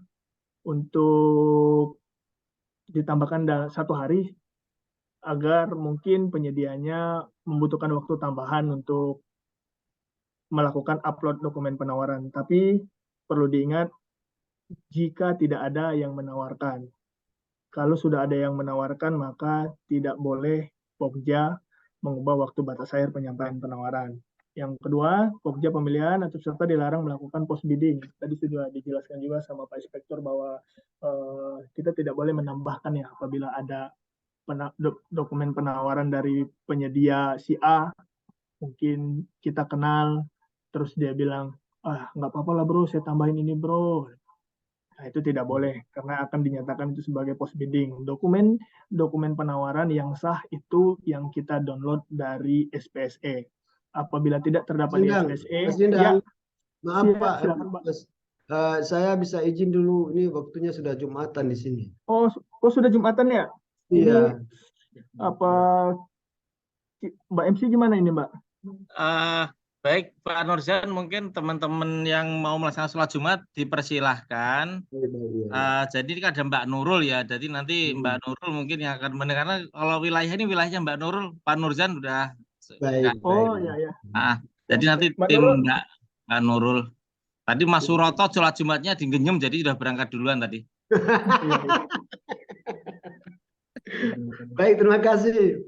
untuk ditambahkan 1 hari agar mungkin penyedianya membutuhkan waktu tambahan untuk melakukan upload dokumen penawaran. Tapi perlu diingat jika tidak ada yang menawarkan. Kalau sudah ada yang menawarkan, maka tidak boleh Pokja mengubah waktu batas akhir penyampaian penawaran. Yang kedua, Pokja pemilihan atau peserta dilarang melakukan post bidding. Tadi sudah dijelaskan juga sama Pak Inspektur bahwa kita tidak boleh menambahkan ya apabila ada dokumen penawaran dari penyedia si A, mungkin kita kenal, terus dia bilang, nggak apa-apa lah bro, saya tambahin ini bro. Nah, itu tidak boleh karena akan dinyatakan itu sebagai post bidding. Dokumen penawaran yang sah itu yang kita download dari SPSE. Apabila tidak terdapat di SPSE, Mas Dindang, ya, maaf Pak, silakan Pak. saya bisa izin dulu, ini waktunya sudah Jumatan di sini. Oh sudah Jumatan ya? Iya. Ini apa Mbak MC gimana ini Mbak? Baik Pak Nurzan, mungkin teman-teman yang mau melaksanakan sholat Jumat dipersilahkan. Jadi ini ada Mbak Nurul ya, jadi nanti Mbak Nurul mungkin yang akan mendengar, karena kalau wilayah ini wilayahnya Mbak Nurul, Pak Nurzan sudah. Baik. Oh iya. Jadi nanti tim Mbak Nurul. Tadi Mas Suroto sholat Jumatnya di Genyem, jadi sudah berangkat duluan tadi. Baik, terima kasih.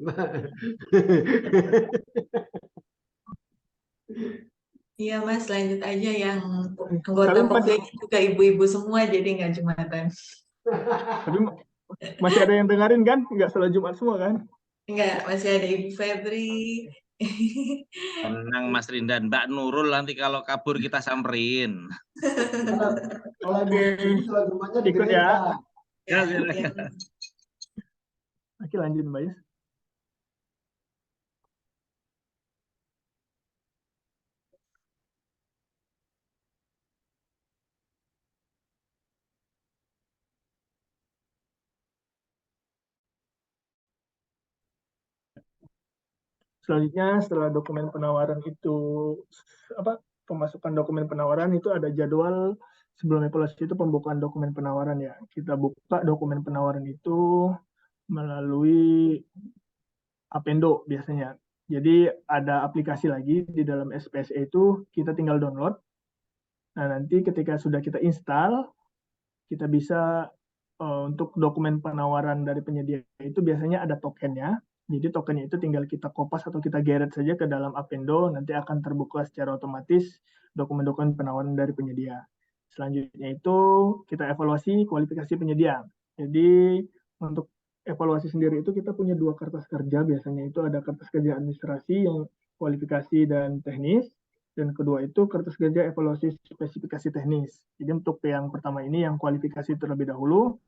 Iya Mas, lanjut aja yang anggota Pokja juga ibu-ibu semua, jadi nggak Jumatan. Tapi masih ada yang dengerin kan? Nggak sholat Jumat semua kan? Enggak, masih ada Ibu Febri. Tenang Mas Rindan, Mbak Nurul nanti kalau kabur kita samperin. Kalau ibu sholat Jumatnya di ikut ya. Ya. Oke, lanjut Mbak Yus. Selanjutnya setelah dokumen penawaran itu pemasukan dokumen penawaran itu ada jadwal sebelum evaluasi itu pembukaan dokumen penawaran ya. Kita buka dokumen penawaran itu melalui Apendo biasanya. Jadi ada aplikasi lagi di dalam SPSE itu kita tinggal download. Nah, nanti ketika sudah kita install, kita bisa untuk dokumen penawaran dari penyedia itu biasanya ada tokennya. Jadi tokennya itu tinggal kita kopas atau kita geret saja ke dalam Apendo, nanti akan terbuka secara otomatis dokumen-dokumen penawaran dari penyedia. Selanjutnya itu kita evaluasi kualifikasi penyedia. Jadi untuk evaluasi sendiri itu kita punya 2 kertas kerja, biasanya itu ada kertas kerja administrasi yang kualifikasi dan teknis, dan kedua itu kertas kerja evaluasi spesifikasi teknis. Jadi untuk yang pertama ini yang kualifikasi terlebih dahulu,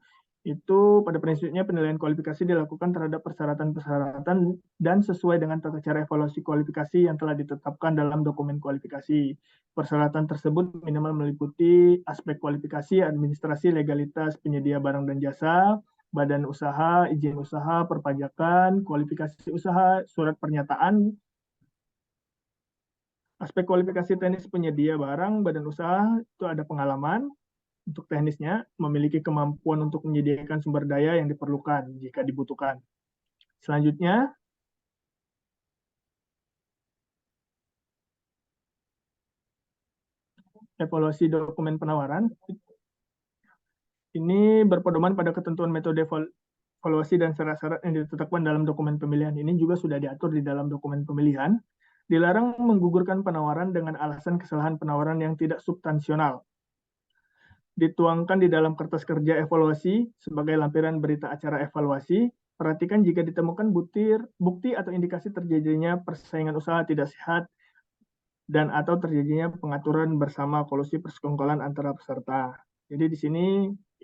itu pada prinsipnya penilaian kualifikasi dilakukan terhadap persyaratan-persyaratan dan sesuai dengan tata cara evaluasi kualifikasi yang telah ditetapkan dalam dokumen kualifikasi. Persyaratan tersebut minimal meliputi aspek kualifikasi, administrasi, legalitas penyedia barang dan jasa, badan usaha, izin usaha, perpajakan, kualifikasi usaha, surat pernyataan, aspek kualifikasi teknis penyedia barang, badan usaha, itu ada pengalaman. Untuk teknisnya, memiliki kemampuan untuk menyediakan sumber daya yang diperlukan jika dibutuhkan. Selanjutnya, evaluasi dokumen penawaran. Ini berpedoman pada ketentuan metode evaluasi dan syarat-syarat yang ditetapkan dalam dokumen pemilihan. Ini juga sudah diatur di dalam dokumen pemilihan. Dilarang menggugurkan penawaran dengan alasan kesalahan penawaran yang tidak substansional. Dituangkan di dalam kertas kerja evaluasi sebagai lampiran berita acara evaluasi. Perhatikan jika ditemukan bukti atau indikasi terjadinya persaingan usaha tidak sehat dan atau terjadinya pengaturan bersama kolusi persekongkolan antara peserta. Jadi di sini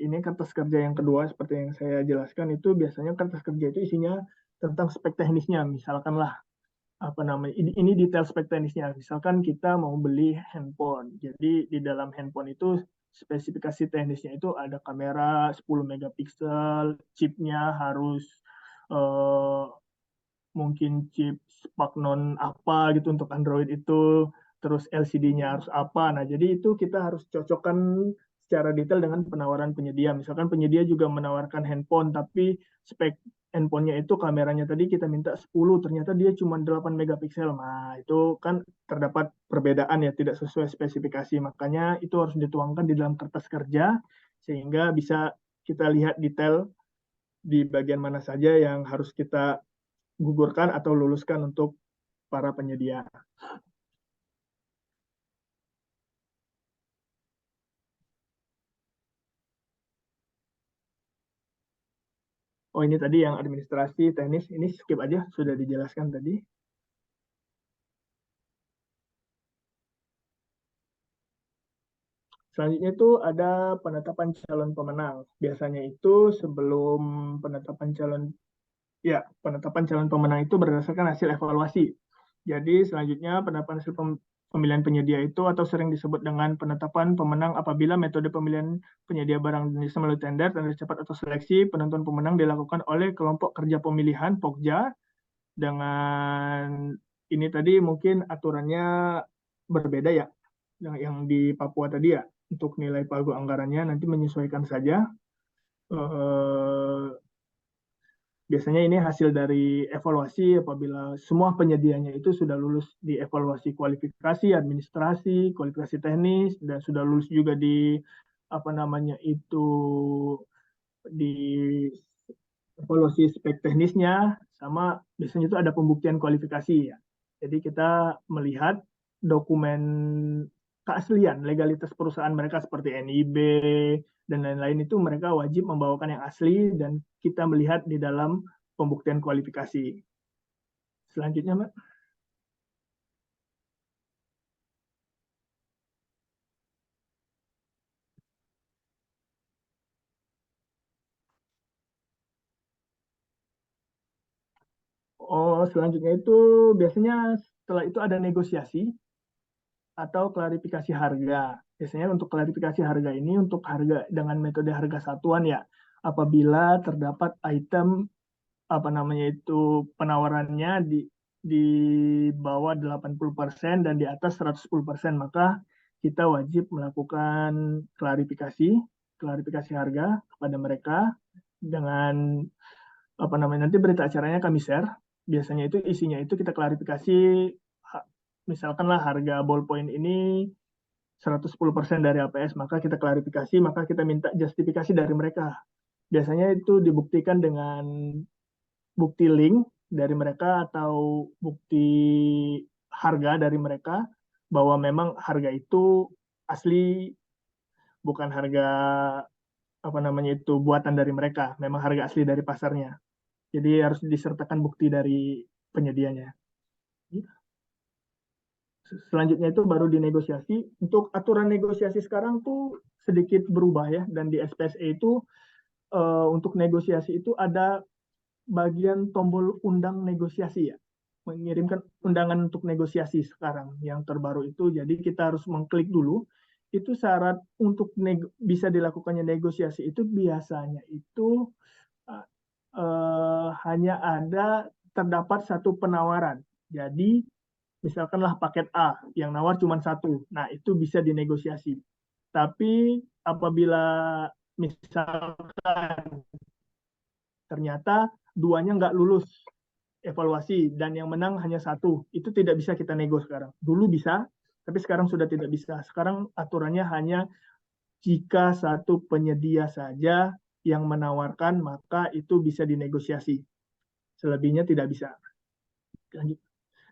ini kertas kerja yang kedua seperti yang saya jelaskan itu biasanya kertas kerja itu isinya tentang spek teknisnya. Misalkanlah ini detail spek teknisnya. Misalkan kita mau beli handphone. Jadi di dalam handphone itu spesifikasi teknisnya itu ada kamera 10 megapiksel, chipnya harus mungkin chip Sparknon apa gitu untuk Android itu, terus LCD-nya harus apa. Nah, jadi itu kita harus cocokkan secara detail dengan penawaran penyedia. Misalkan penyedia juga menawarkan handphone, tapi spek handphonenya itu kameranya tadi kita minta 10, ternyata dia cuma 8 megapiksel. Nah, itu kan terdapat perbedaan ya, tidak sesuai spesifikasi. Makanya itu harus dituangkan di dalam kertas kerja, sehingga bisa kita lihat detail di bagian mana saja yang harus kita gugurkan atau luluskan untuk para penyedia. Oh, ini tadi yang administrasi teknis, ini skip aja, sudah dijelaskan tadi. Selanjutnya itu ada penetapan calon pemenang. Biasanya itu sebelum penetapan calon pemenang itu berdasarkan hasil evaluasi. Jadi selanjutnya penetapan hasil pemilihan penyedia itu atau sering disebut dengan penetapan pemenang apabila metode pemilihan penyedia barang dan jasa melalui tender cepat atau seleksi penentuan pemenang dilakukan oleh kelompok kerja pemilihan Pokja. Dengan ini tadi mungkin aturannya berbeda ya yang di Papua tadi ya. Untuk nilai pagu anggarannya nanti menyesuaikan saja. Biasanya ini hasil dari evaluasi apabila semua penyedianya itu sudah lulus di evaluasi kualifikasi, administrasi, kualifikasi teknis, dan sudah lulus juga di di evaluasi spek teknisnya, sama biasanya itu ada pembuktian kualifikasi ya. Jadi kita melihat dokumen keaslian, legalitas perusahaan mereka seperti NIB, dan lain-lain itu mereka wajib membawakan yang asli dan kita melihat di dalam pembuktian kualifikasi. Selanjutnya, Mbak. Oh, selanjutnya itu biasanya setelah itu ada negosiasi atau klarifikasi harga. Biasanya untuk klarifikasi harga ini untuk harga dengan metode harga satuan ya. Apabila terdapat item penawarannya di bawah 80% dan di atas 110%, maka kita wajib melakukan klarifikasi harga kepada mereka dengan nanti berita acaranya kami share. Biasanya itu isinya itu kita klarifikasi, misalkanlah harga ballpoint ini 110% dari APS, maka kita klarifikasi, maka kita minta justifikasi dari mereka. Biasanya itu dibuktikan dengan bukti link dari mereka atau bukti harga dari mereka bahwa memang harga itu asli, bukan harga buatan dari mereka, memang harga asli dari pasarnya. Jadi harus disertakan bukti dari penyedianya. Selanjutnya itu baru dinegosiasi. Untuk aturan negosiasi sekarang tuh sedikit berubah ya, dan di SPSE itu untuk negosiasi itu ada bagian tombol undang negosiasi ya, mengirimkan undangan untuk negosiasi sekarang yang terbaru itu. Jadi kita harus mengklik dulu. Itu syarat untuk bisa dilakukannya negosiasi itu biasanya itu hanya terdapat satu penawaran. Jadi misalkanlah paket A yang nawar cuma satu, nah itu bisa dinegosiasi. Tapi apabila misalkan ternyata duanya nggak lulus evaluasi dan yang menang hanya satu, itu tidak bisa kita nego sekarang. Dulu bisa, tapi sekarang sudah tidak bisa. Sekarang aturannya hanya jika satu penyedia saja yang menawarkan, maka itu bisa dinegosiasi. Selebihnya tidak bisa.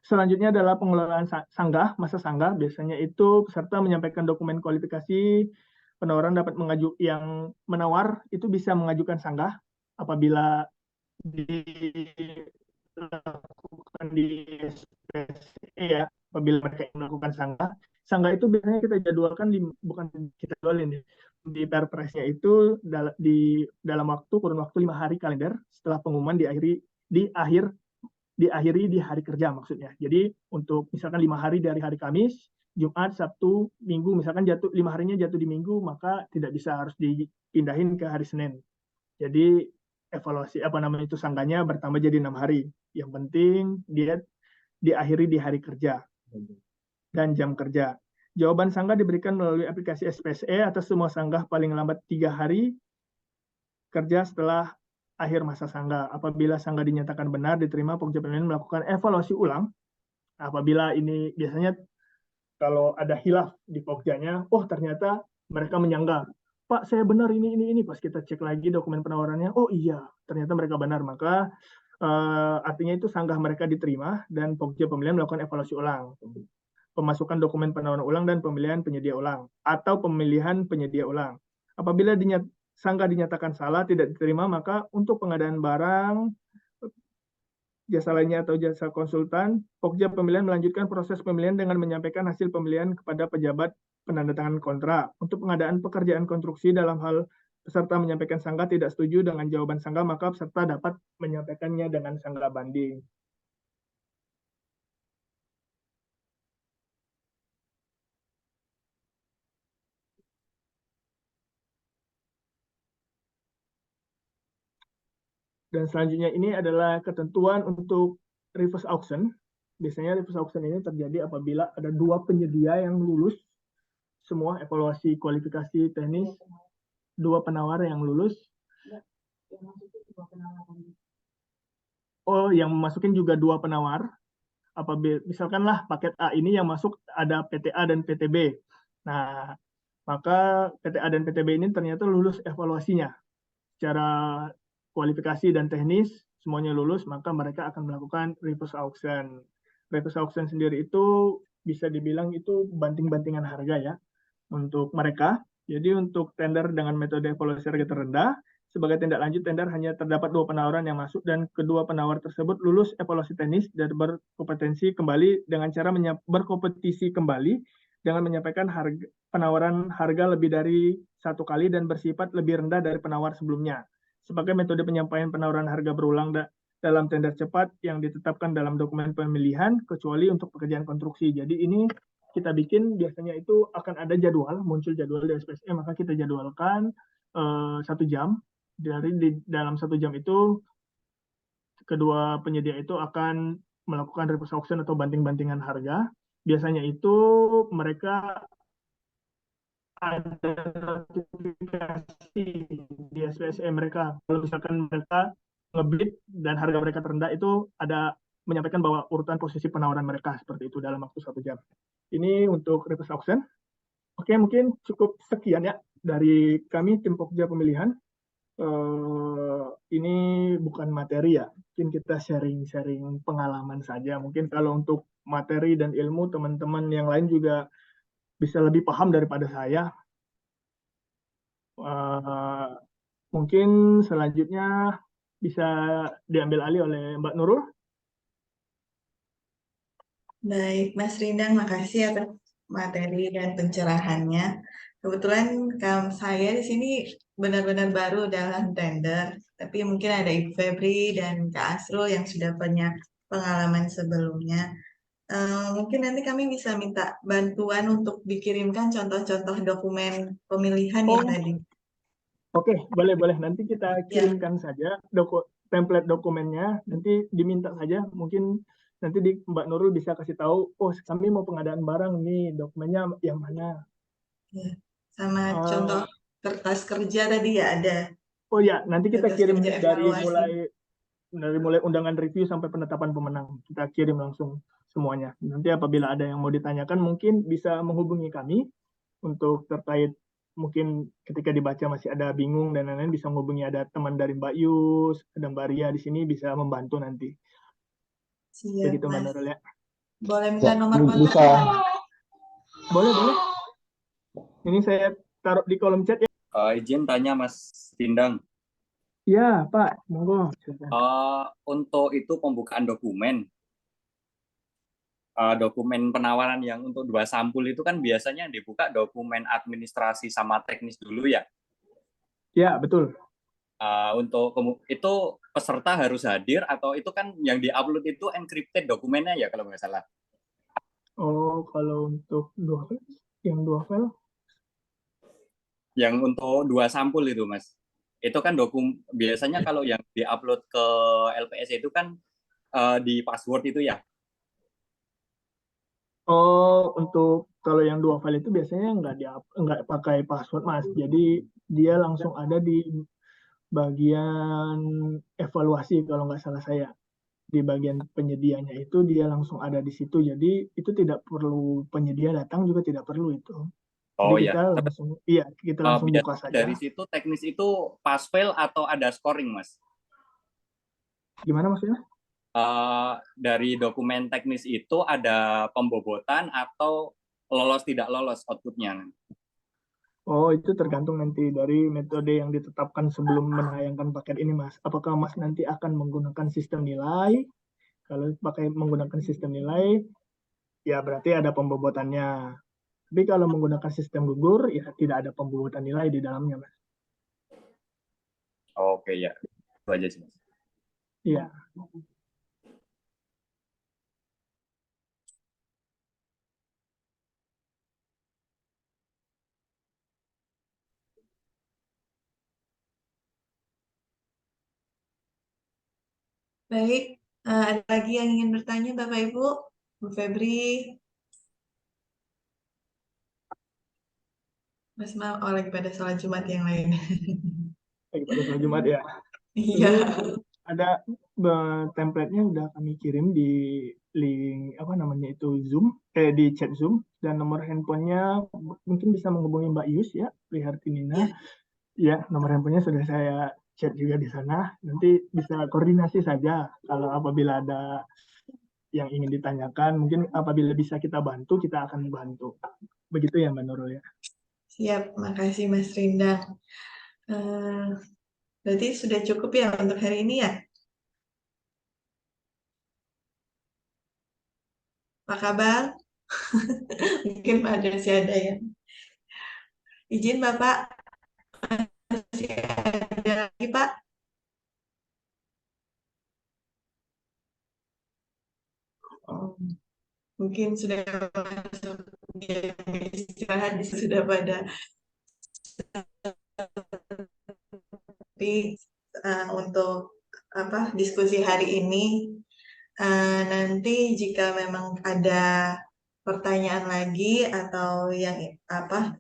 Selanjutnya adalah pengelolaan sanggah, masa sanggah. Biasanya itu peserta menyampaikan dokumen kualifikasi, penawaran dapat yang menawar itu bisa mengajukan sanggah apabila dilakukan di SPSE ya, apabila mereka melakukan sanggah. Sanggah itu biasanya kita jadwalkan bukan kita jadwalin di Perpresnya itu dalam kurun waktu 5 hari kalender setelah pengumuman diakhiri di hari kerja maksudnya. Jadi untuk misalkan 5 hari dari hari Kamis, Jumat, Sabtu, Minggu, misalkan 5 harinya jatuh di Minggu, maka tidak bisa, harus dipindahin ke hari Senin. Jadi evaluasi itu sanggahnya bertambah jadi 6 hari. Yang penting dia diakhiri di hari kerja dan jam kerja. Jawaban sanggah diberikan melalui aplikasi SPSE atas semua sanggah paling lambat 3 hari kerja setelah akhir masa sanggah. Apabila sanggah dinyatakan benar, diterima, Pokja PLN melakukan evaluasi ulang. Apabila ini biasanya kalau ada hilaf di Pokjanya, oh ternyata mereka menyanggah, Pak, saya benar ini. Pas kita cek lagi dokumen penawarannya, oh iya, ternyata mereka benar. Maka artinya itu sanggah mereka diterima dan Pokja Pemilihan melakukan evaluasi ulang. Pemasukan dokumen penawaran ulang dan pemilihan penyedia ulang atau pemilihan penyedia ulang. Apabila sanggah dinyatakan salah tidak diterima, maka untuk pengadaan barang, jasa lainnya atau jasa konsultan, Pokja Pemilihan melanjutkan proses pemilihan dengan menyampaikan hasil pemilihan kepada pejabat penandatangan kontrak. Untuk pengadaan pekerjaan konstruksi dalam hal peserta menyampaikan sanggah tidak setuju dengan jawaban sanggah, maka peserta dapat menyampaikannya dengan sanggah banding. Dan selanjutnya ini adalah ketentuan untuk reverse auction. Biasanya reverse auction ini terjadi apabila ada dua penyedia yang lulus semua evaluasi kualifikasi teknis, dua penawar yang lulus. Oh, yang masukin juga dua penawar. Apabila misalkanlah paket A ini yang masuk ada PTA dan PTB. Nah, maka PTA dan PTB ini ternyata lulus evaluasinya. Secara kualifikasi dan teknis semuanya lulus, maka mereka akan melakukan reverse auction. Reverse auction sendiri itu bisa dibilang itu banting-bantingan harga ya untuk mereka. Jadi untuk tender dengan metode evaluasi harga terendah, sebagai tindak lanjut tender hanya terdapat dua penawaran yang masuk dan kedua penawar tersebut lulus evaluasi teknis dan berkompetensi kembali dengan cara berkompetisi kembali dengan menyampaikan penawaran harga lebih dari satu kali dan bersifat lebih rendah dari penawar sebelumnya. Sebagai metode penyampaian penawaran harga berulang dalam tender cepat yang ditetapkan dalam dokumen pemilihan, kecuali untuk pekerjaan konstruksi. Jadi ini kita bikin biasanya itu akan ada jadwal, muncul jadwal di SPSE, maka kita jadwalkan 1 jam. Dalam 1 jam itu, kedua penyedia itu akan melakukan reverse auction atau banting-bantingan harga. Biasanya itu mereka ada notifikasi di SPSE mereka. Kalau misalkan mereka ngebid dan harga mereka terendah itu ada menyampaikan bahwa urutan posisi penawaran mereka seperti itu dalam waktu 1 jam. Ini untuk reverse auction. Oke, mungkin cukup sekian ya dari kami tim Pokja Pemilihan. Ini bukan materi ya, mungkin kita sharing-sharing pengalaman saja. Mungkin kalau untuk materi dan ilmu teman-teman yang lain juga bisa lebih paham daripada saya. Mungkin selanjutnya bisa diambil alih oleh Mbak Nurul. Baik, Mas Rindang, makasih atas materi dan pencerahannya. Kebetulan saya di sini benar-benar baru dalam tender, tapi mungkin ada Ibu Febri dan Kak Asrul yang sudah punya pengalaman sebelumnya. Mungkin nanti kami bisa minta bantuan untuk dikirimkan contoh-contoh dokumen pemilihan yang tadi. Oke, boleh. Nanti kita kirimkan saja template dokumennya, nanti diminta saja. Mungkin nanti Mbak Nurul bisa kasih tahu, oh kami mau pengadaan barang nih, dokumennya yang mana. Ya, sama contoh kertas kerja tadi ya ada. Oh ya, nanti kita kirim dari mulai undangan review sampai penetapan pemenang. Kita kirim langsung semuanya. Nanti apabila ada yang mau ditanyakan, mungkin bisa menghubungi kami untuk terkait mungkin ketika dibaca masih ada bingung dan lain-lain, bisa menghubungi ada teman dari Mbak Yus, ada Mbak Ria di sini bisa membantu nanti. Siap, begitu Mbak Nurul ya. Boleh minta nomor kontak? Boleh. Ini saya taruh di kolom chat ya. Izin tanya Mas Rindang. Ya Pak, monggo. Untuk itu pembukaan dokumen penawaran yang untuk 2 sampul itu kan biasanya dibuka dokumen administrasi sama teknis dulu ya? Ya, betul. Untuk itu peserta harus hadir atau itu kan yang diupload itu encrypted dokumennya ya kalau nggak salah? Oh, kalau untuk yang dua file? Yang untuk 2 sampul itu Mas, itu kan biasanya kalau yang diupload ke LPS itu kan di password itu ya? Oh, untuk kalau yang 2 file itu biasanya nggak pakai password Mas. Jadi dia langsung ada di bagian evaluasi kalau nggak salah saya. Di bagian penyedianya itu dia langsung ada di situ. Jadi itu tidak perlu penyedia datang juga tidak perlu itu. Oh Jadi ya. kita langsung, iya kita langsung buka saja. Dari situ teknis itu pass fail atau ada scoring, Mas? Gimana maksudnya? Dari dokumen teknis itu ada pembobotan atau lolos tidak lolos outputnya? Oh, itu tergantung nanti dari metode yang ditetapkan sebelum menayangkan paket ini, Mas. Apakah Mas nanti akan menggunakan sistem nilai? Kalau pakai menggunakan sistem nilai, ya berarti ada pembobotannya. Tapi kalau menggunakan sistem gugur, ya tidak ada pembobotan nilai di dalamnya, Mas. Oke, ya. Itu aja sih, Mas. Iya. Baik, ada lagi yang ingin bertanya Bapak Ibu? Bu Febri? Mas Mam, oh lagi pada sholat Jumat yang lain. Lagi pada sholat Jumat ya. Iya. Ada template-nya udah kami kirim di link apa namanya itu Zoom, di chat Zoom, dan nomor handphonenya mungkin bisa menghubungi Mbak Yus ya, Prihartinina. Ya, nomor handphonenya sudah saya chat juga di sana. Nanti bisa koordinasi saja kalau apabila ada yang ingin ditanyakan, mungkin apabila bisa kita bantu, kita akan bantu. Begitu ya Mbak Nurul ya. Siap, makasih Mas Rindang. Berarti sudah cukup ya untuk hari ini ya? Pak Kabar? Mungkin ada sih ada ya. Izin Bapak, masih ada lagi Pak? Oh, mungkin sudah masuk istirahat, sudah pada. Tapi untuk diskusi hari ini, nanti jika memang ada pertanyaan lagi atau yang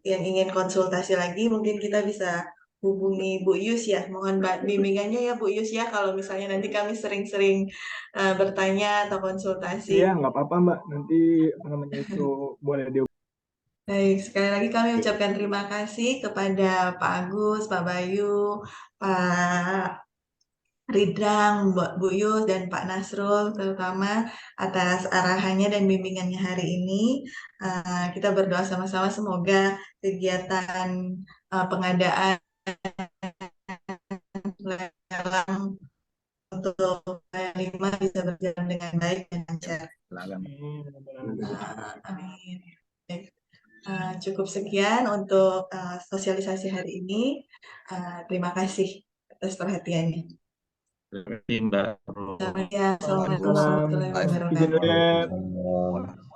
ingin konsultasi lagi, mungkin kita bisa hubungi Bu Yus ya. Mohon bimbingannya ya Bu Yus ya, kalau misalnya nanti kami sering-sering bertanya atau konsultasi. Iya, nggak apa-apa Mbak. Nanti apa namanya itu boleh di. Baik, sekali lagi kami ucapkan terima kasih kepada Pak Agus, Pak Bayu, Pak Ridang, Bu Yus, dan Pak Nasrul terutama atas arahannya dan bimbingannya hari ini. Kita berdoa sama-sama semoga kegiatan pengadaan lelang untuk 5 bisa berjalan dengan baik dan lancar. Amin. Cukup sekian untuk sosialisasi hari ini. Terima kasih atas perhatiannya. Terima kasih Mbak. Assalamualaikum warahmatullahi wabarakatuh.